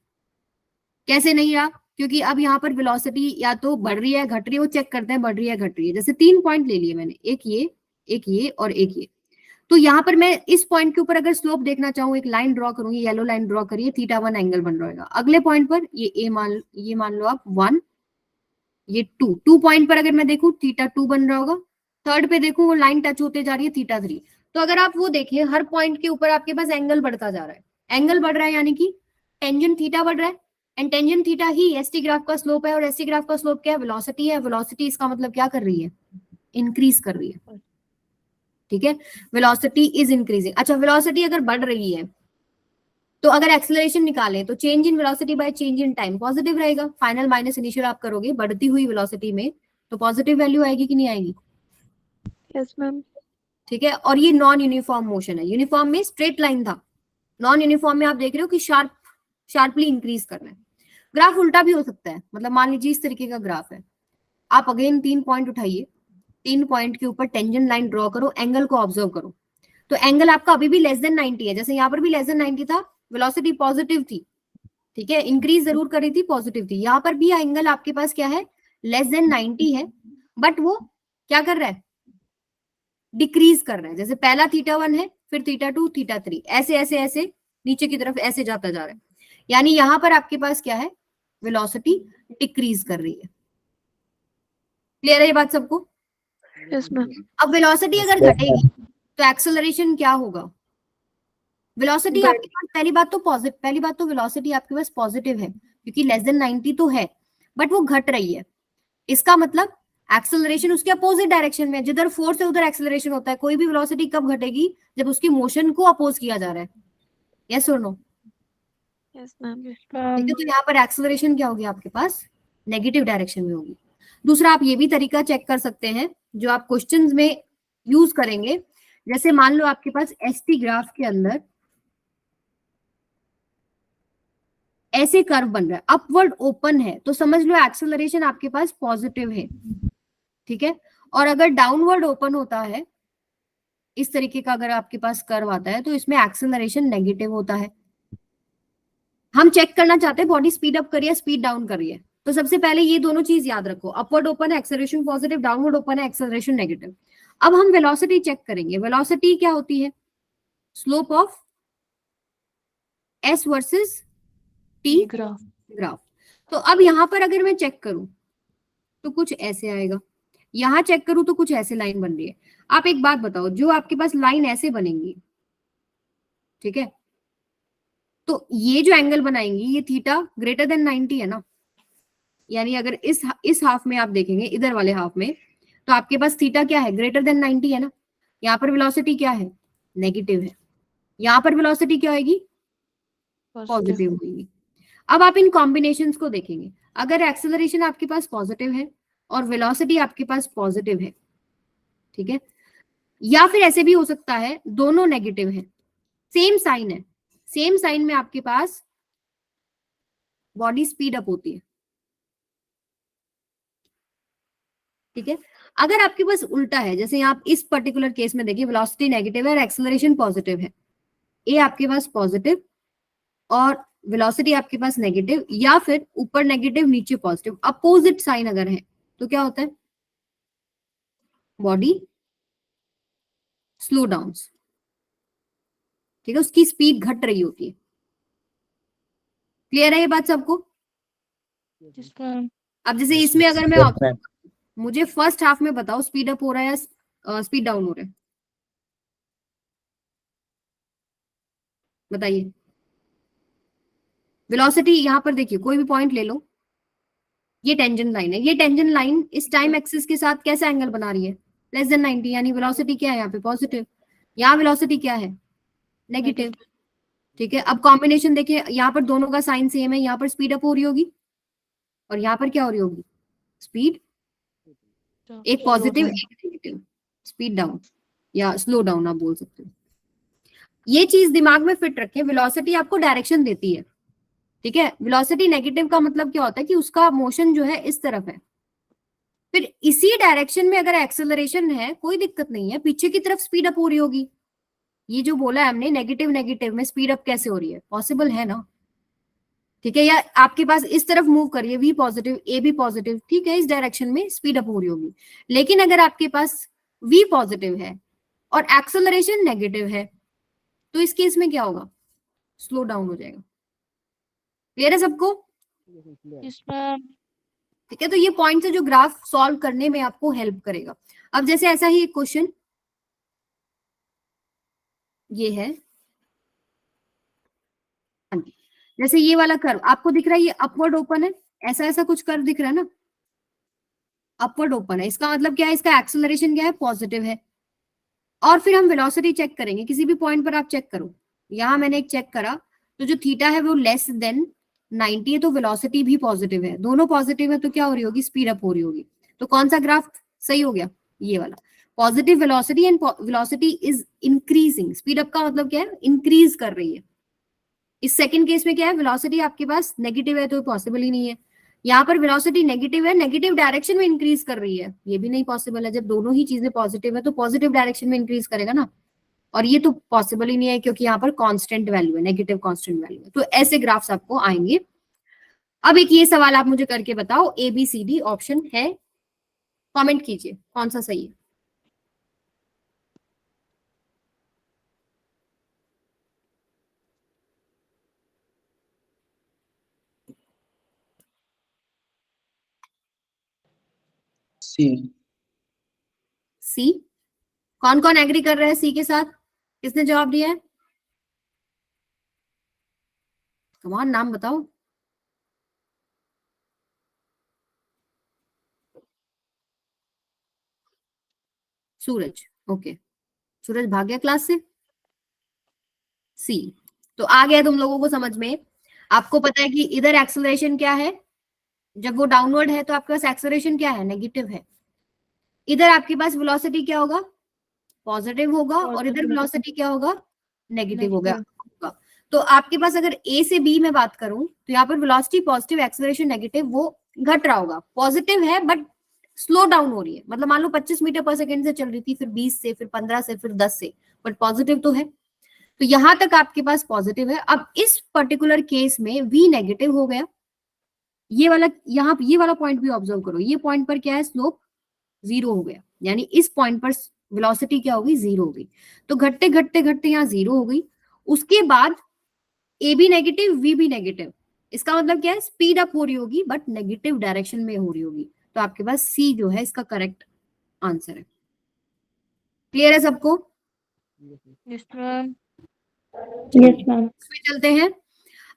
कैसे नहीं रहा? क्योंकि अब यहाँ पर वेलोसिटी या तो बढ़ रही है घट रही है, वो चेक करते हैं बढ़ रही है घट रही है। जैसे 3 पॉइंट ले लिए मैंने, एक ये और एक ये। तो यहाँ पर मैं इस पॉइंट के ऊपर अगर स्लोप देखना चाहूँ, एक लाइन ड्रॉ करूंगी, येलो लाइन ड्रॉ करिए, θ1 एंगल बन रहेगा। अगले पॉइंट पर ये मान लो आप 1, ये 2 पॉइंट पर अगर मैं देखूं θ2 बन रहा होगा। थर्ड पे देखूं वो लाइन टच होते जा रही है θ3। तो अगर आप वो देखें, हर पॉइंट के ऊपर आपके पास एंगल बढ़ता जा रहा है। एंगल बढ़ रहा है यानी कि टेंजेंट थीटा बढ़ रहा है, and tangent theta he ST graph का स्लोप है। और एसटी ग्राफ का स्लोप क्या है? वेलोसिटी है। वेलोसिटी इसका मतलब क्या कर रही है? इंक्रीज कर रही है। ठीक है, वेलोसिटी इज इंक्रीजिंग। अच्छा, वेलोसिटी अगर बढ़ रही है तो अगर एक्सेलरेशन निकालें तो change in velocity by change in time positive रहेगा। फाइनल माइनस इनिशियल आप करोगे बढ़ती हुई वेलोसिटी में, तो पॉजिटिव वैल्यू आएगी कि नहीं आएगी?
Yes ma'am.
ठीक है, और ये नॉन यूनिफॉर्म मोशन है। यूनिफॉर्म में स्ट्रेट लाइन था, नॉन यूनिफॉर्म में आप देख रहे हो कि शार्पली इंक्रीज कर रहा है। ग्राफ उल्टा भी हो सकता है, मतलब मान लीजिए इस तरीके का ग्राफ है, आप अगेन 3 पॉइंट उठाइए, 3 पॉइंट के ऊपर टेंजेंट लाइन ड्रॉ करो, एंगल को ऑब्जर्व करो। तो एंगल आपका अभी भी लेस देन 90 है, जैसे यहाँ पर भी लेस देन 90 था, वेलोसिटी पॉजिटिव थी। ठीक है, इंक्रीज जरूर कर रही थी, पॉजिटिव थी। यहाँ पर भी एंगल आपके पास क्या है? लेस देन 90 है, बट वो क्या कर रहा है? डिक्रीज कर रहा है। जैसे पहला θ1 है, फिर θ2, θ3, ऐसे ऐसे ऐसे नीचे की तरफ ऐसे जाता जा रहा है। यानी यहां पर आपके पास क्या है? वेलोसिटी डिक्रीज कर रही है। क्लियर है ये बात सबको?
Yes ma'am.
अब वेलोसिटी अगर घटेगी तो एक्सेलरेशन क्या होगा? वेलोसिटी आपके पास, पहली बात तो वेलोसिटी आपके पास पॉजिटिव है, क्योंकि लेस देन 90 तो है, बट वो घट रही है। इसका मतलब एक्सेलरेशन उसके अपोजिट डायरेक्शन में, जिधर फोर्स है उधर एक्सेलरेशन होता है। कोई भी वेलोसिटी कब घटेगी? जब उसकी मोशन को अपोज किया जा रहा है। यस और नो?
Yes ma'am.
ठीक है, तो यहाँ पर एक्सेलरेशन क्या होगी आपके पास? नेगेटिव डायरेक्शन में होगी। दूसरा, आप ये भी तरीका चेक कर सकते हैं जो आप क्वेश्चंस में यूज करेंगे। जैसे मान लो आपके पास एसटी ग्राफ के अंदर ऐसे कर्व बन रहा है, अपवर्ड ओपन है, तो समझ लो एक्सेलरेशन आपके पास पॉजिटिव है। ठीक है, और अगर डाउनवर्ड ओपन होता है, इस तरीके का अगर आपके पास कर्व आता है, तो इसमें एक्सेलरेशन नेगेटिव होता है। हम चेक करना चाहते हैं बॉडी स्पीड अप करिए स्पीड डाउन करिए। तो सबसे पहले ये दोनों चीज याद रखो, अपवर्ड ओपन है एक्सेलरेशन पॉजिटिव, डाउनवर्ड ओपन है एक्सेलरेशन नेगेटिव। अब हम वेलोसिटी चेक करेंगे। वेलोसिटी क्या होती है? Slope of S versus T graph. तो अब यहां पर अगर मैं चेक करूं तो कुछ ऐसे आएगा, यहां चेक करूं तो कुछ ऐसे लाइन बन रही है। आप एक बात बताओ, जो आपके पास लाइन ऐसे बनेंगी, ठीक है, तो ये जो एंगल बनाएंगी ये थीटा ग्रेटर देन 90 है ना। यानी अगर इस हाफ में आप देखेंगे, इधर वाले हाफ में, तो आपके पास थीटा क्या है? ग्रेटर देन 90 है ना। यहाँ पर वेलोसिटी क्या है? नेगेटिव है। यहाँ पर वेलोसिटी क्या होगी? पॉजिटिव होगी। अब आप इन कॉम्बिनेशंस को देखेंगे, अगर एक्सेलरेशन आपके पास पॉजिटिव है और वेलोसिटी आपके पास पॉजिटिव है, ठीक है, या फिर ऐसे भी हो सकता है दोनों नेगेटिव है, सेम साइन है, सेम साइन में आपके पास बॉडी स्पीड अप होती है। ठीक है, अगर आपके पास उल्टा है, जैसे आप इस पर्टिकुलर केस में देखिए, वेलोसिटी नेगेटिव है और एक्सेलरेशन पॉजिटिव है, ए आपके पास पॉजिटिव और वेलोसिटी आपके पास नेगेटिव, या फिर ऊपर नेगेटिव नीचे पॉजिटिव, अपोजिट साइन अगर है, तो क्या होता है? Body slow down. ठीक है, उसकी स्पीड घट रही होती है। क्लियर है ये बात सबको?
Yes ma'am.
अब जैसे इसमें अगर मैं मुझे फर्स्ट हाफ में बताओ स्पीड अप हो रहा है या स्पीड डाउन हो रहा है? बताइए। वेलोसिटी यहां पर देखिए, कोई भी पॉइंट ले लो, ये टेंजेंट लाइन है। ये टेंजेंट लाइन इस टाइम एक्सिस के साथ कैसा एंगल बना रही है? लेस देन 90, यानी वेलोसिटी क्या है यहाँ पे? पॉजिटिव। यहाँ वेलोसिटी क्या है? नेगेटिव। ठीक है, अब कॉम्बिनेशन देखिए, यहाँ पर दोनों का साइन सेम है, यहाँ पर स्पीड अप हो रही होगी और यहाँ पर क्या हो रही होगी? स्पीड, एक पॉजिटिव एक नेगेटिव, स्पीड डाउन या स्लो डाउन आप बोल सकते हो। ये चीज दिमाग में फिट रखें, वेलोसिटी आपको डायरेक्शन देती है। ठीक है, वेलोसिटी नेगेटिव का मतलब क्या होता है कि उसका मोशन जो है इस तरफ है, फिर इसी डायरेक्शन में अगर एक्सेलरेशन है कोई दिक्कत नहीं है, पीछे की तरफ स्पीड अप हो रही होगी। ये जो बोला है हमने नेगेटिव नेगेटिव में स्पीड अप कैसे हो रही है? पॉसिबल है ना? ठीक है, या आपके पास इस तरफ मूव करिए, V positive A B positive, ठीक है, इस डायरेक्शन में स्पीड अप हो रही होगी। लेकिन अगर आपके पास वी पॉजिटिव है और एक्सेलरेशन नेगेटिव है, तो इस केस में क्या होगा? स्लो डाउन हो जाएगा। क्लियर है सबको?
Yes, ma'am.
ठीक है, तो ये पॉइंट है जो ग्राफ सॉल्व करने में आपको हेल्प करेगा। अब जैसे ऐसा ही एक क्वेश्चन ये है, हाँ जी, जैसे ये वाला कर्व आपको दिख रहा है, ये अपवर्ड ओपन है, ऐसा ऐसा कुछ कर्व दिख रहा है ना, अपवर्ड ओपन है, इसका मतलब क्या है? इसका एक्सेलरेशन क्या है? पॉजिटिव है। और फिर हम वेलोसिटी चेक करेंगे, किसी भी पॉइंट पर आप चेक करो। यहां मैंने एक चेक करा, तो जो थीटा है वो लेस देन 90 है, तो वेलोसिटी भी पॉजिटिव है, दोनों पॉजिटिव है, तो क्या हो रही होगी? स्पीड अप हो रही होगी। तो कौन सा ग्राफ सही हो गया? ये वाला। Positive velocity and velocity is increasing, speed up का मतलब क्या है? इंक्रीज कर रही है। इस सेकंड केस में क्या है? वेलोसिटी आपके पास नेगेटिव है, तो पॉसिबल ही नहीं है। यहाँ पर वेलोसिटी नेगेटिव है, नेगेटिव डायरेक्शन में इंक्रीज कर रही है, ये भी नहीं पॉसिबल है। जब दोनों ही चीजें पॉजिटिव है तो पॉजिटिव डायरेक्शन में इंक्रीज करेगा ना, और ये तो पॉसिबल ही नहीं है क्योंकि यहाँ पर कांस्टेंट वैल्यू है, नेगेटिव कांस्टेंट वैल्यू है। तो ऐसे ग्राफ्स आपको आएंगे। अब एक ये सवाल आप मुझे करके बताओ, A B C D option है, कमेंट कीजिए कौन सा सही है।
C.
सी? कौन कौन एग्री कर रहा है सी के साथ? किसने जवाब दिया है? कमान नाम बताओ। सूरज, ओके, सूरज भाग गया क्लास से। सी, तो आ गया तुम लोगों को समझ में। आपको पता है कि इधर एक्सेलरेशन क्या है? जब वो डाउनवर्ड है तो आपके पास एक्सेलरेशन क्या है? नेगेटिव है। इधर आपके पास वेलोसिटी क्या होगा? पॉजिटिव होगा, और इधर वेलोसिटी क्या होगा? नेगेटिव होगा। तो आपके पास अगर ए से बी में बात करूं तो यहाँ पर वेलोसिटी पॉजिटिव, एक्सेलरेशन नेगेटिव, वो घट रहा होगा। पॉजिटिव है बट स्लो डाउन हो रही है, मतलब मान लो 25 मीटर पर सेकेंड से चल रही थी, फिर 20 से, फिर 15 से, फिर 10 से, बट पॉजिटिव तो है। तो यहां तक आपके पास पॉजिटिव है। अब इस पर्टिकुलर केस में वी नेगेटिव हो गया, ये वाला, यहाँ ये वाला पॉइंट भी ऑब्जर्व करो, ये पॉइंट पर क्या है? स्लोप जीरो हो गया, यानी इस पॉइंट पर वेलोसिटी क्या होगी? जीरो हो गई। तो घटते घटते घटते यहाँ जीरो हो गई। उसके बाद ए बी नेगेटिव, वी भी नेगेटिव, इसका मतलब क्या है? स्पीड अप हो रही होगी बट नेगेटिव डायरेक्शन में हो रही होगी। तो आपके पास सी जो है इसका करेक्ट आंसर है। क्लियर है सबको?
Yes, ma'am.
Yes, ma'am. इसमें चलते हैं।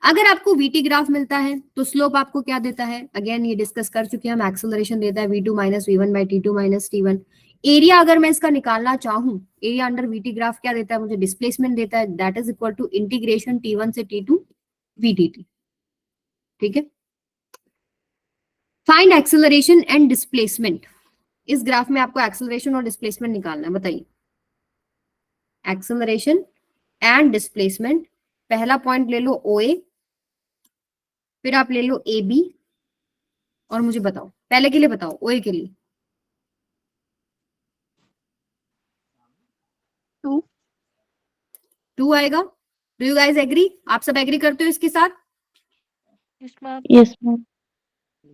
अगर आपको वीटी ग्राफ मिलता है तो स्लोप आपको क्या देता है? अगेन ये डिस्कस कर चुके हैं हम, एक्सेलरेशन देता है v2 minus V1 by T2 minus T one. Area अगर मैं इसका निकालना चाहूं, एरिया अंडर वीटी ग्राफ क्या देता है मुझे? डिस्प्लेसमेंट देता है, that is equal to integration टी1 से टी2 वीडीटी। ठीक है, फाइंड एक्सेलरेशन एंड डिस्प्लेसमेंट। इस ग्राफ में आपको एक्सेलरेशन और डिस्प्लेसमेंट निकालना है, बताइए। एक्सेलरेशन एंड डिस्प्लेसमेंट, पहला पॉइंट ले लो ओ ए, फिर आप ले लो ए बी, और मुझे बताओ, पहले के लिए बताओ, ओ ए के लिए। 2 आएगा। Do you guys agree? आप सब एग्री करते हो इसके साथ?
Yes, ma'am.
Yes ma'am.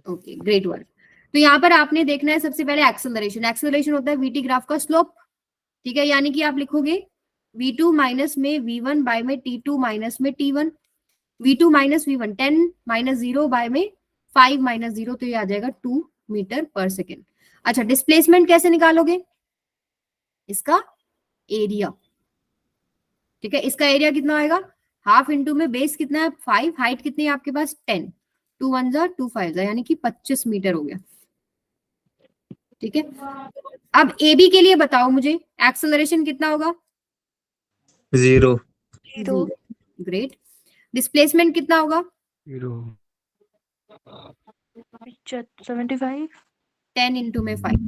Okay, great work. तो यहाँ पर आपने देखना है सबसे पहले एक्सेलरेशन। एक्सेलरेशन होता है वीटी ग्राफ का स्लोप। ठीक है, यानी कि आप लिखोगे v2 माइनस में v1 बाय में t2 माइनस में t1, v2 minus v1 10 minus 0 bye में 5 माइनस 0, तो ये आ जाएगा 2 मीटर पर सेकेंड। अच्छा, डिस्प्लेसमेंट कैसे निकालोगे? इसका एरिया। ठीक है, इसका एरिया कितना आएगा? हाफ इंटू में बेस कितना है? 5, हाइट कितनी है आपके पास? 10, 2 1 जा 2 5 जा, यानी कि 25 मीटर हो गया। ठीक है, अब ए बी के लिए बताओ मुझे एक्सेलरेशन कितना होगा?
0
0
ग्रेट। डिस्प्लेसमेंट कितना होगा?
0
75
10 इंटू में 5।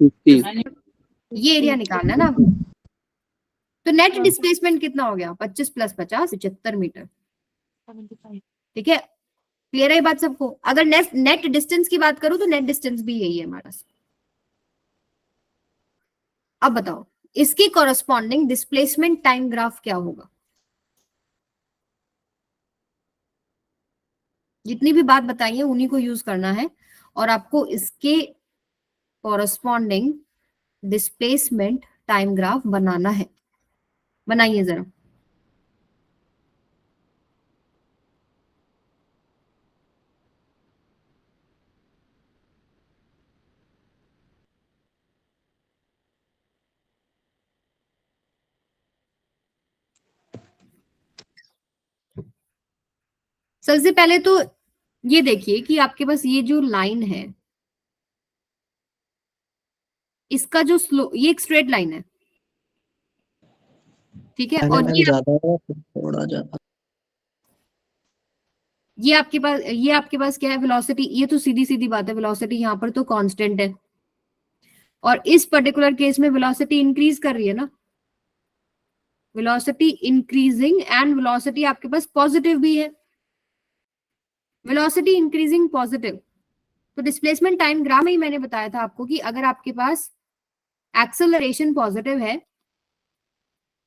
50
ये एरिया निकालना ना। तो नेट डिस्प्लेसमेंट कितना हो गया? 25 प्लस 50 75 मीटर।
75
ठीक है, क्लियर है ये बात सबको? अगर नेट डिस्टेंस की बात करूं तो नेट डिस्टेंस भी यही है हमारा। अब बताओ इसकी कॉरस्पॉन्डिंग डिस्प्लेसमेंट टाइम ग्राफ क्या होगा? जितनी भी बात बताई है उन्हीं को यूज करना है और आपको इसके कॉरस्पॉन्डिंग डिस्प्लेसमेंट टाइम ग्राफ बनाना है। बनाइए जरा। सबसे पहले तो ये देखिए कि आपके पास ये जो लाइन है, इसका जो स्लो, ये एक स्ट्रेट लाइन है। ठीक है, और ये
ज्यादा है थोड़ा ज्यादा।
ये आपके पास क्या है? वेलोसिटी। ये तो सीधी सीधी बात है, वेलोसिटी यहाँ पर तो कांस्टेंट है और इस पर्टिकुलर केस में वेलोसिटी इंक्रीज कर रही है ना, वेलोसिटी इंक्रीजिंग एंड वेलोसिटी आपके पास पॉजिटिव भी है, वेलोसिटी इंक्रीजिंग पॉजिटिव। तो डिस्प्लेसमेंट टाइम ग्राफ में ही मैंने बताया था आपको कि अगर आपके पास एक्सेलरेशन पॉजिटिव है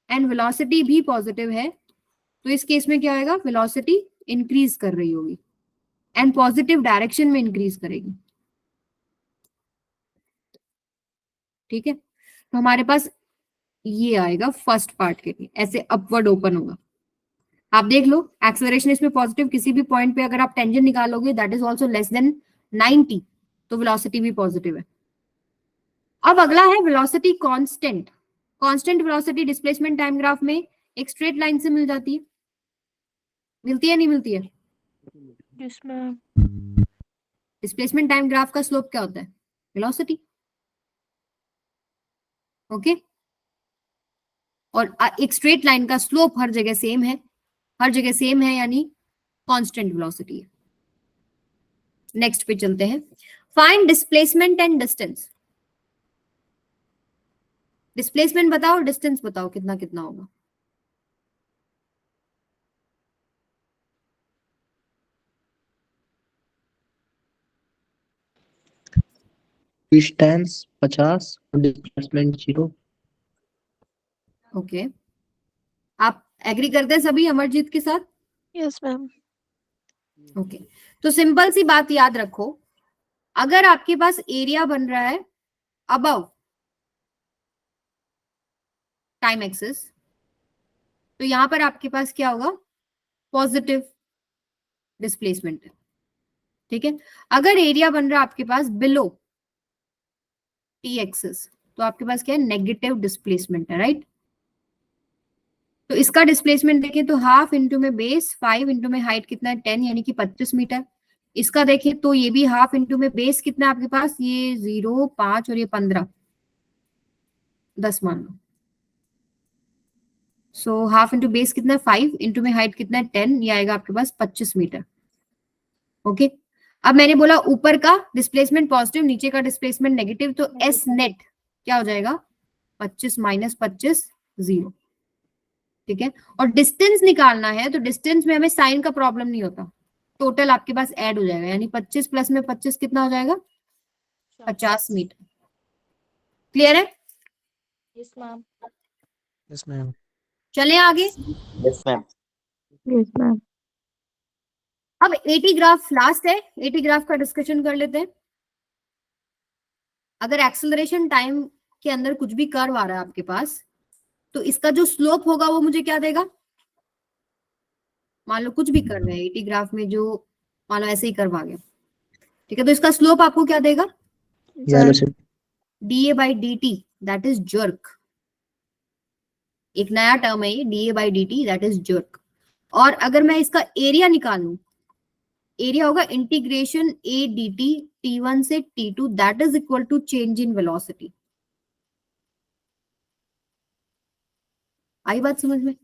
एंड वेलोसिटी भी पॉजिटिव है तो इस केस में क्या होगा? वेलोसिटी इंक्रीज कर रही होगी एंड पॉजिटिव डायरेक्शन में इंक्रीज करेगी। ठीक है, तो हमारे पास ये आएगा फर्स्ट पार्ट के लिए, ऐसे अपवर्ड ओपन होगा। आप देख लो एक्सेलरेशन इसमें पॉजिटिव, किसी भी पॉइंट पे अगर आप टेंजेंट निकालोगे that is also less than 90, तो वेलोसिटी भी पॉजिटिव है। अब अगला है velocity constant. Constant velocity displacement time graph में एक स्ट्रेट लाइन से मिल जाती है, मिलती है नहीं मिलती है?
Yes, ma'am.
Displacement time graph का स्लोप क्या होता है? वेलोसिटी। ओके, और एक स्ट्रेट लाइन का स्लोप हर जगह सेम है, हर जगह सेम है यानी कांस्टेंट वेलोसिटी है। नेक्स्ट पे चलते हैं। Find displacement and distance. Displacement बताओ, डिस्टेंस बताओ, कितना कितना होगा?
डिस्टेंस 50 और डिस्प्लेसमेंट 0।
ओके, आप एग्री करते हैं सभी अमरजीत के साथ?
Yes, ma'am.
ओके, तो सिंपल सी बात याद रखो, अगर आपके पास एरिया बन रहा है अबव टाइम एक्सिस तो यहां पर आपके पास क्या होगा? पॉजिटिव डिस्प्लेसमेंट है। ठीक है, अगर एरिया बन रहा है आपके पास बिलो टी एक्सिस तो आपके पास क्या है? नेगेटिव डिस्प्लेसमेंट है, राइट? तो इसका डिस्प्लेसमेंट देखें तो हाफ इंटू में बेस 5 इंटू में हाइट कितना है? 10 यानी कि 25 मीटर। इसका देखें तो ये भी हाफ इंटू में बेस कितना है आपके पास? ये 0 5 और ये 15 10 मान लो। सो हाफ इंटू बेस कितना है? 5 इंटू में हाइट कितना है? 10, ये आएगा आपके पास 25 मीटर। ओके, अब मैंने बोला ऊपर का डिस्प्लेसमेंट पॉजिटिव, नीचे का डिस्प्लेसमेंट नेगेटिव, तो एस नेट क्या हो जाएगा? 25 माइनस 25 0। ठीक है, और डिस्टेंस निकालना है तो डिस्टेंस में हमें साइन का प्रॉब्लम नहीं होता, टोटल आपके पास ऐड हो जाएगा, यानी 25 प्लस में 25 कितना हो जाएगा? 50 मीटर। क्लियर है?
Yes, ma'am.
Yes ma'am.
चले आगे।
Yes, ma'am.
Yes, ma'am.
अब एटी ग्राफ लास्ट है, एटी ग्राफ का डिस्कशन कर लेते हैं। अगर एक्सेलरेशन टाइम के अंदर कुछ भी कर्व आ रहा है आपके पास तो इसका जो स्लोप होगा वो मुझे क्या देगा? मान लो कुछ भी कर्व है एटी ग्राफ में, जो मान लो ऐसे ही कर्व आ गया, ठीक है, तो इसका स्लोप आपको क्या देगा? DA by D T, that is jerk. एक नया टर्म है ये, DA by D T, that is jerk. और अगर मैं इसका एरिया निकालूं एरिया होगा integration A D T T1 से T2 that is equal to change in velocity. आई बात समझ में?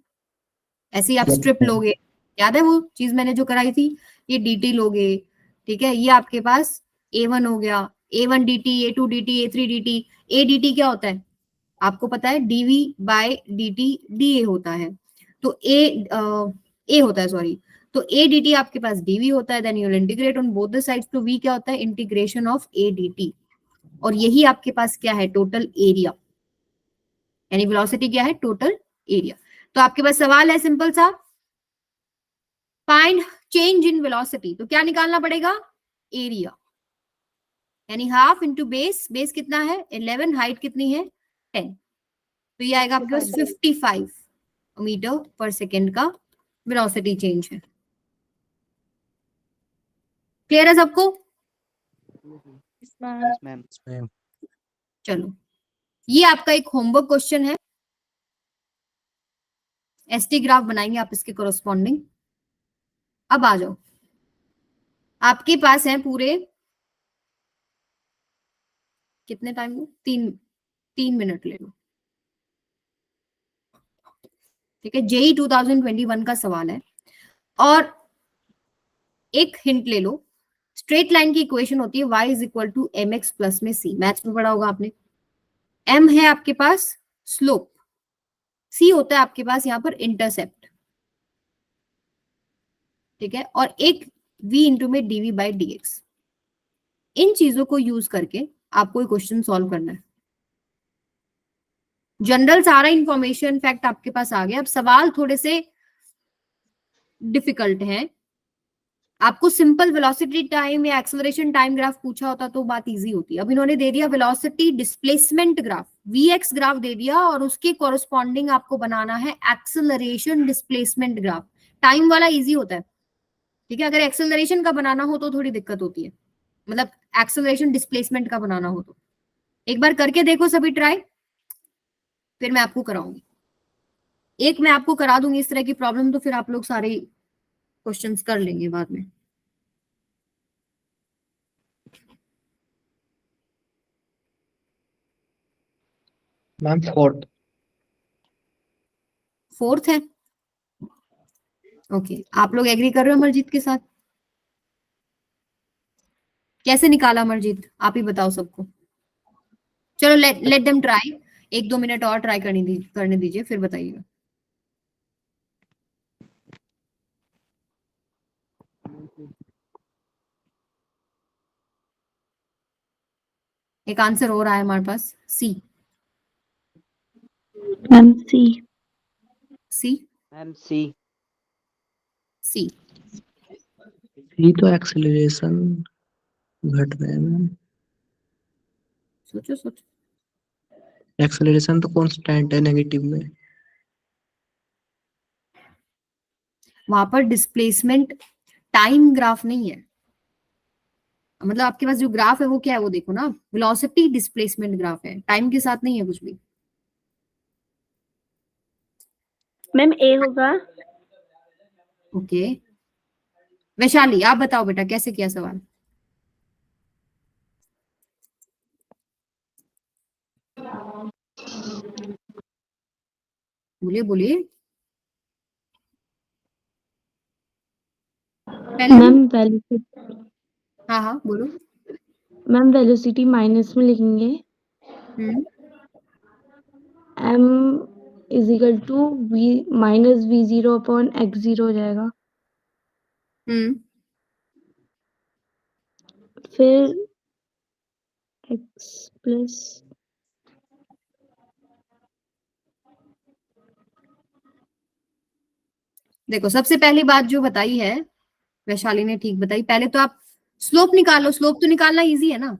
ऐसे ही आप स्ट्रिप लोगे, याद है वो चीज मैंने जो कराई थी, ये dt लोगे, ठीक है, ये आपके पास A1 हो गया, A1 dt, A2 dt, A3 dt। A dt क्या होता है आपको पता है, dv बाय dt dA होता है, तो A होता है सॉरी, तो A dt आपके पास dv होता है, then you will integrate on both the sides, तो v क्या होता है इंटीग्रेशन ऑफ A dt, और यही आपके पास क्या है टोटल एरिया, यानी वेलोसिटी क्या है टोटल एरिया। तो आपके पास सवाल है सिंपल सा, फाइंड चेंज इन वेलोसिटी, तो क्या निकालना पड़ेगा एरिया, यानी हाफ इंटू बेस, बेस कितना है 11, हाइट कितनी है 10, तो ये आएगा आपके पास 55 मीटर पर सेकेंड का वेलोसिटी चेंज है। क्लियर है सबको?
Yes, ma'am.
Yes, ma'am.
Ma'am
चलो, ये आपका एक होमवर्क क्वेश्चन है, एसटी ग्राफ बनाएंगे आप इसके कोरोस्पॉन्डिंग। अब आ जाओ, आपके पास है पूरे कितने टाइम लो, 3 मिनट ले लो, ठीक है, जेई 2021 का सवाल है, और एक हिंट ले लो, स्ट्रेट लाइन की इक्वेशन होती है y is equal to M X plus में c, मैथ्स में पढ़ा होगा आपने। m है आपके पास स्लोप, c होता है आपके पास यहाँ पर इंटरसेप्ट, ठीक है, और एक v इंटू में dv बाई dx। इन चीजों को यूज करके आपको क्वेश्चन सॉल्व करना है। जनरल सारा इंफॉर्मेशन फैक्ट आपके पास आ गया, अब सवाल थोड़े से डिफिकल्ट हैं। आपको सिंपल वेलोसिटी टाइम या एक्सेलरेशन टाइम ग्राफ पूछा होता तो बात इजी होती। अब इन्होंने दे दिया velocity displacement graph, vx graph दे दिया, और उसके कॉरस्पॉन्डिंग आपको बनाना है एक्सेलरेशन डिस्प्लेसमेंट ग्राफ। टाइम वाला इजी होता है, ठीक है, अगर एक्सेलरेशन का बनाना हो तो थोड़ी दिक्कत होती है, मतलब एक्सेलरेशन डिस्प्लेसमेंट का बनाना हो तो। एक बार करके देखो सभी ट्राई, फिर मैं आपको कराऊंगी, एक मैं आपको करा दूंगी इस तरह की प्रॉब्लम, तो फिर आप लोग सारे क्वेश्चंस कर लेंगे बाद में।
मैम
फोर्थ है, ओके, आप लोग एग्री कर रहे हो अमरजीत के साथ? कैसे निकाला अमरजीत, आप ही बताओ सबको। चलो लेट देम ट्राई, 1-2 मिनट और ट्राई करने दीजिए, फिर बताइएगा। एक आंसर हो रहा है हमारे पास, सी।
Ma'am, C.
सी
Ma'am, C.
सी
ये तो एक्सेलरेशन घट रहा है मैम,
सोचो सोचो,
एक्सेलरेशन तो कांस्टेंट है नेगेटिव में।
वहां पर डिस्प्लेसमेंट टाइम ग्राफ नहीं है, मतलब आपके पास जो ग्राफ है वो क्या है, वो देखो ना, वेलोसिटी डिस्प्लेसमेंट ग्राफ है, टाइम के साथ नहीं है कुछ भी।
मैम A होगा।
ओके, वैशाली आप बताओ बेटा कैसे किया सवाल। बोलिए बोलिए, पहले
मैम वेलोसिटी,
हाँ हाँ बोलो।
मैम वेलोसिटी माइनस में लिखेंगे,
hmm
m is equal to v minus v0 upon x0 हो जाएगा,
हम्म
फिर x प्लस
देखो, सबसे पहली बात जो बताई है वैशाली ने ठीक बताई, पहले तो आप स्लोप निकालो, स्लोप तो निकालना इजी है ना,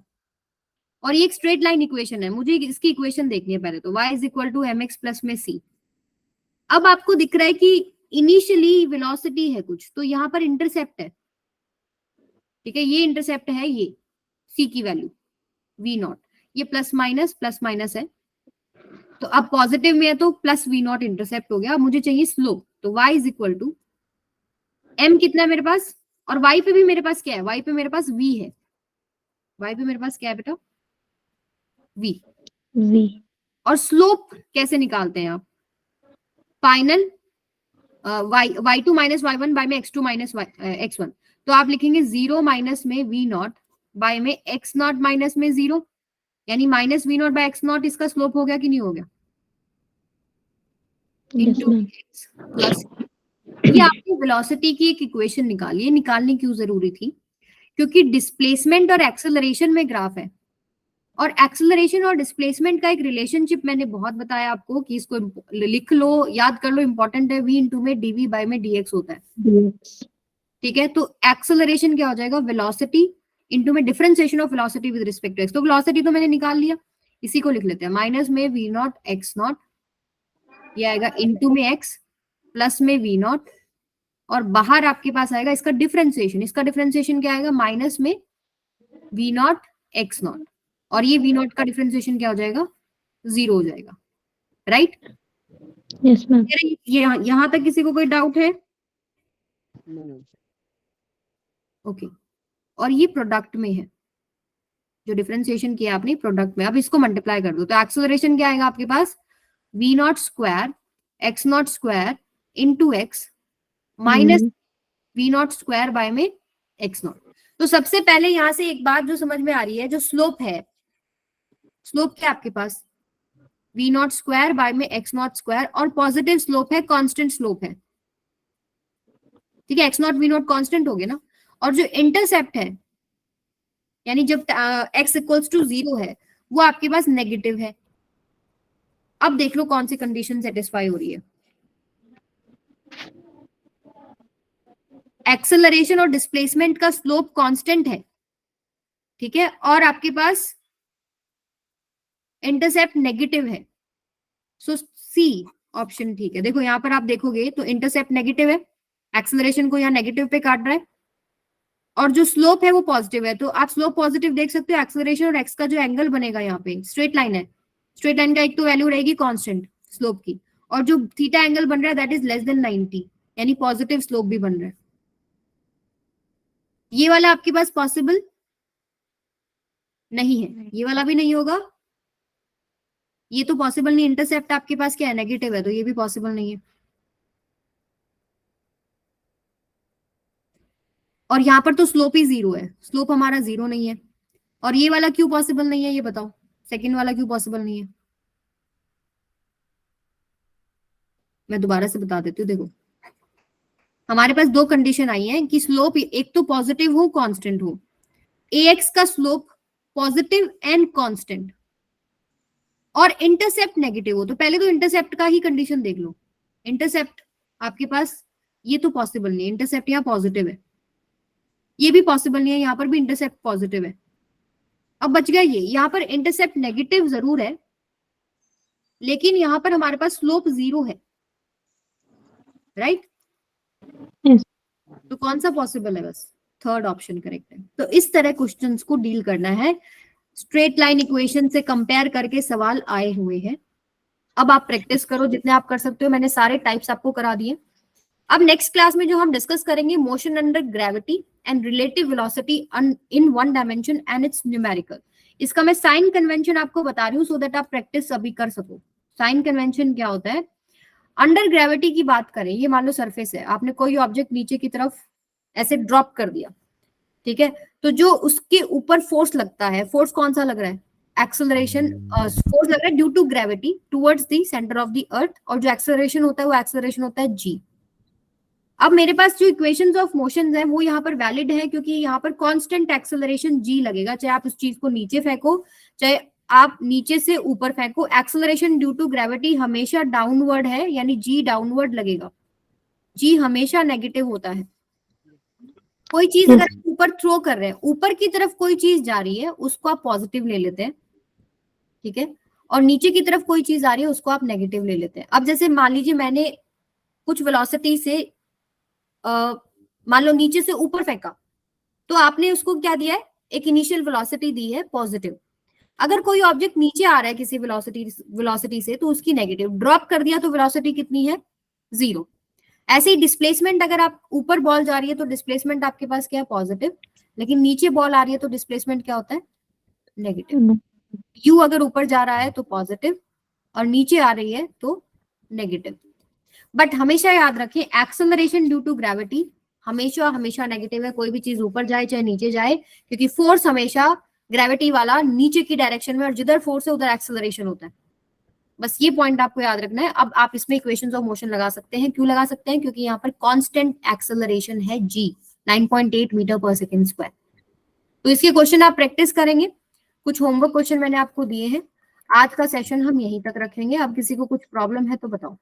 और ये एक स्ट्रेट लाइन इक्वेशन है, मुझे इसकी इक्वेशन देखनी है पहले तो, y is equal to M X plus में c। अब आपको दिख रहा है कि इनिशियली वेलोसिटी है कुछ, तो यहाँ पर इंटरसेप्ट है, ठीक है, ये इंटरसेप्ट है, ये c की वैल्यू v0, ये प्लस माइनस है, तो अब पॉजिटिव में है तो प्लस v0 इंटरसेप्ट हो गया। अब मुझे चाहिए स्लोप, तो y is equal to m कितना है मेरे पास और y पे भी मेरे पास क्या है, y पे मेरे पास v है, y पे मेरे पास क्या है बेटा, v।
V.
और स्लोप कैसे निकालते हैं आप, final y2 minus y1 bye में x2 माइनस x1, तो आप लिखेंगे 0 माइनस में v नॉट बाय में x नॉट माइनस में 0, यानी minus v naught by x naught, इसका स्लोप हो गया कि नहीं हो गया,
Yes,
into
ma'am.
x plus, ये आपने वेलोसिटी की एक इक्वेशन निकाली है। निकालनी क्यों जरूरी थी, क्योंकि डिस्प्लेसमेंट और एक्सेलरेशन में ग्राफ है, और एक्सेलरेशन और डिस्प्लेसमेंट का एक रिलेशनशिप मैंने बहुत बताया आपको कि इसको लिख लो, याद कर लो, इंपॉर्टेंट है, v इंटू में dv बाय में dx होता है,
Dx.
ठीक है। तो एक्सेलरेशन क्या हो जाएगा, वेलोसिटी इंटू में differentiation of velocity with respect to X, तो वेलोसिटी तो मैंने निकाल लिया, इसी को लिख लेते हैं, माइनस में v नॉट x नॉट, ये आएगा इंटू में x प्लस में v नॉट, और बाहर आपके पास आएगा इसका डिफरेंशिएशन, इसका डिफरेंशिएशन क्या आएगा, माइनस में v नॉट x नॉट, और ये v नॉट का डिफरेंशिएशन क्या हो जाएगा, 0 हो जाएगा, राइट।
Yes, ma'am.
ये यहां तक किसी को कोई डाउट है, ओके। और ये प्रोडक्ट में है, जो डिफरेंशिएशन किया आपने प्रोडक्ट में, अब इसको मल्टीप्लाई कर दो, तो एक्सेलरेशन क्या आएगा आपके पास, v not square x not square into x minus v not square by में x नॉट। तो सबसे पहले यहां से एक बात जो समझ में आ रही है, जो स्लोप है, स्लोप क्या आपके पास, v नॉट स्क्वायर बाय में x नॉट स्क्वायर, और पॉजिटिव स्लोप है, कांस्टेंट स्लोप है, ठीक है, x not v not constant हो गया ना। और जो इंटरसेप्ट है, यानी जब x इक्वल्स टू 0 है, वो आपके पास नेगेटिव है। अब देख लो कौन सी कंडीशन सेटिस्फाई हो रही है, एक्सेलरेशन और डिस्प्लेसमेंट का स्लोप कांस्टेंट है, ठीक है, और आपके पास इंटरसेप्ट नेगेटिव है, सो सी ऑप्शन ठीक है। देखो यहां पर आप देखोगे तो इंटरसेप्ट नेगेटिव है, एक्सेलरेशन को यहाँ नेगेटिव पे काट रहा है, और जो स्लोप है वो पॉजिटिव है, तो आप स्लोप पॉजिटिव देख सकते हो, एक्सेलरेशन और एक्स का जो एंगल बनेगा यहाँ पे, स्ट्रेट लाइन है, स्ट्रेट लाइन का एक तो वैल्यू रहेगी कांस्टेंट स्लोप की, और जो थीटा एंगल बन रहा है दैट इज लेस देन 90, यानी पॉजिटिव स्लोप भी बन रहा है। ये वाला आपके पास पॉसिबल नहीं है, ये वाला भी नहीं होगा, ये तो पॉसिबल नहीं, इंटरसेप्ट आपके पास क्या है, नेगेटिव है, तो ये भी पॉसिबल नहीं है। और यहाँ पर तो स्लोप ही 0 है, स्लोप हमारा 0 नहीं है, और ये वाला क्यों पॉसिबल नहीं है, ये बताओ, सेकंड वाला क्यों पॉसिबल नहीं है, मैं दोबारा से बता देती हूँ। देखो हमारे पास दो कंडीशन आई है कि स्लोप एक तो पॉजिटिव हो, कांस्टेंट हो, ax का स्लोप पॉजिटिव एंड कांस्टेंट, और इंटरसेप्ट नेगेटिव हो, तो पहले तो इंटरसेप्ट का ही कंडीशन देख लो, इंटरसेप्ट आपके पास ये तो पॉसिबल नहीं है, इंटरसेप्ट यहाँ पॉजिटिव है, ये भी पॉसिबल नहीं है, यहाँ पर भी इंटरसेप्ट पॉजिटिव है। अब बच गया ये, यहाँ पर इंटरसेप्ट नेगेटिव जरूर है, लेकिन यहाँ पर हमारे पास स्लोप 0 है, राइट।
Yes.
तो कौन सा पॉसिबल है, बस थर्ड ऑप्शन करेक्ट है। तो इस तरह क्वेश्चंस को डील करना है, स्ट्रेट लाइन इक्वेशन से कंपेयर करके सवाल आए हुए हैं। अब आप प्रैक्टिस करो जितने आप कर सकते हो, मैंने सारे टाइप्स आपको करा दिए। अब नेक्स्ट क्लास में जो हम डिस्कस करेंगे, motion under gravity and relative velocity in one dimension and it's numerical. इसका मैं साइन कन्वेंशन आपको बता रही हूँ सो दैट आप प्रैक्टिस अभी कर सको। साइन कन्वेंशन क्या होता है, अंडर ग्रेविटी की बात करें, ये मान लो सरफेस है, आपने कोई ऑब्जेक्ट नीचे की तरफ ऐसे ड्रॉप कर दिया, ठीक है, तो जो उसके ऊपर फोर्स लगता है, फोर्स कौन सा लग रहा है, एक्सेलरेशन फोर्स लग रहा है due to gravity towards the centre of the earth, और जो एक्सेलरेशन होता है वो एक्सेलरेशन होता है जी। अब मेरे पास जो इक्वेशंस ऑफ मोशंस है वो यहाँ पर वैलिड है, क्योंकि यहाँ पर कांस्टेंट एक्सेलरेशन जी लगेगा, चाहे आप उस चीज को नीचे फेंको, चाहे आप नीचे से ऊपर फेंको, एक्सेलरेशन ड्यू टू ग्रेविटी हमेशा डाउनवर्ड है, यानी जी डाउनवर्ड लगेगा, जी हमेशा नेगेटिव होता है। कोई चीज अगर आप ऊपर थ्रो कर रहे हैं, ऊपर की तरफ कोई चीज जा रही है, उसको आप पॉजिटिव ले लेते हैं, ठीक है, और नीचे की तरफ कोई चीज आ रही है उसको आप नेगेटिव ले लेते हैं। अब जैसे मान लीजिए मैंने कुछ वेलोसिटी से मान लो नीचे से ऊपर फेंका, तो आपने उसको क्या दिया है, एक इनिशियल वेलोसिटी दी है पॉजिटिव। अगर कोई ऑब्जेक्ट नीचे आ रहा है किसी वेलोसिटी से, तो उसकी नेगेटिव, ड्रॉप कर दिया तो वेलोसिटी कितनी है, 0। ऐसे ही डिस्प्लेसमेंट, अगर आप ऊपर बॉल जा रही है तो डिस्प्लेसमेंट आपके पास क्या है, पॉजिटिव, लेकिन नीचे बॉल आ रही है तो डिस्प्लेसमेंट क्या होता है, नेगेटिव। यू अगर ऊपर जा रहा है तो पॉजिटिव और नीचे आ रही है तो नेगेटिव। बट हमेशा याद रखें, एक्सेलरेशन ड्यू टू ग्रेविटी हमेशा हमेशा नेगेटिव है, कोई भी चीज ऊपर जाए चाहे नीचे जाए, क्योंकि फोर्स हमेशा ग्रेविटी वाला नीचे की डायरेक्शन में, और जिधर फोर्स है उधर एक्सेलरेशन होता है। बस ये पॉइंट आपको याद रखना है। अब आप इसमें इक्वेशंस ऑफ मोशन लगा सकते हैं। क्यों लगा सकते हैं? क्योंकि यहाँ पर कांस्टेंट एक्सेलरेशन है g, 9.8 मीटर पर सेकेंड स्क्वायर। तो इसके क्वेश्चन आप प्रैक्टिस करेंगे। कुछ होमवर्क क्वेश्चन मैंने आपको दिए हैं। आज का सेशन हम यहीं तक रखेंगे। अब किसी को कुछ प्रॉब्लम है तो बताओ।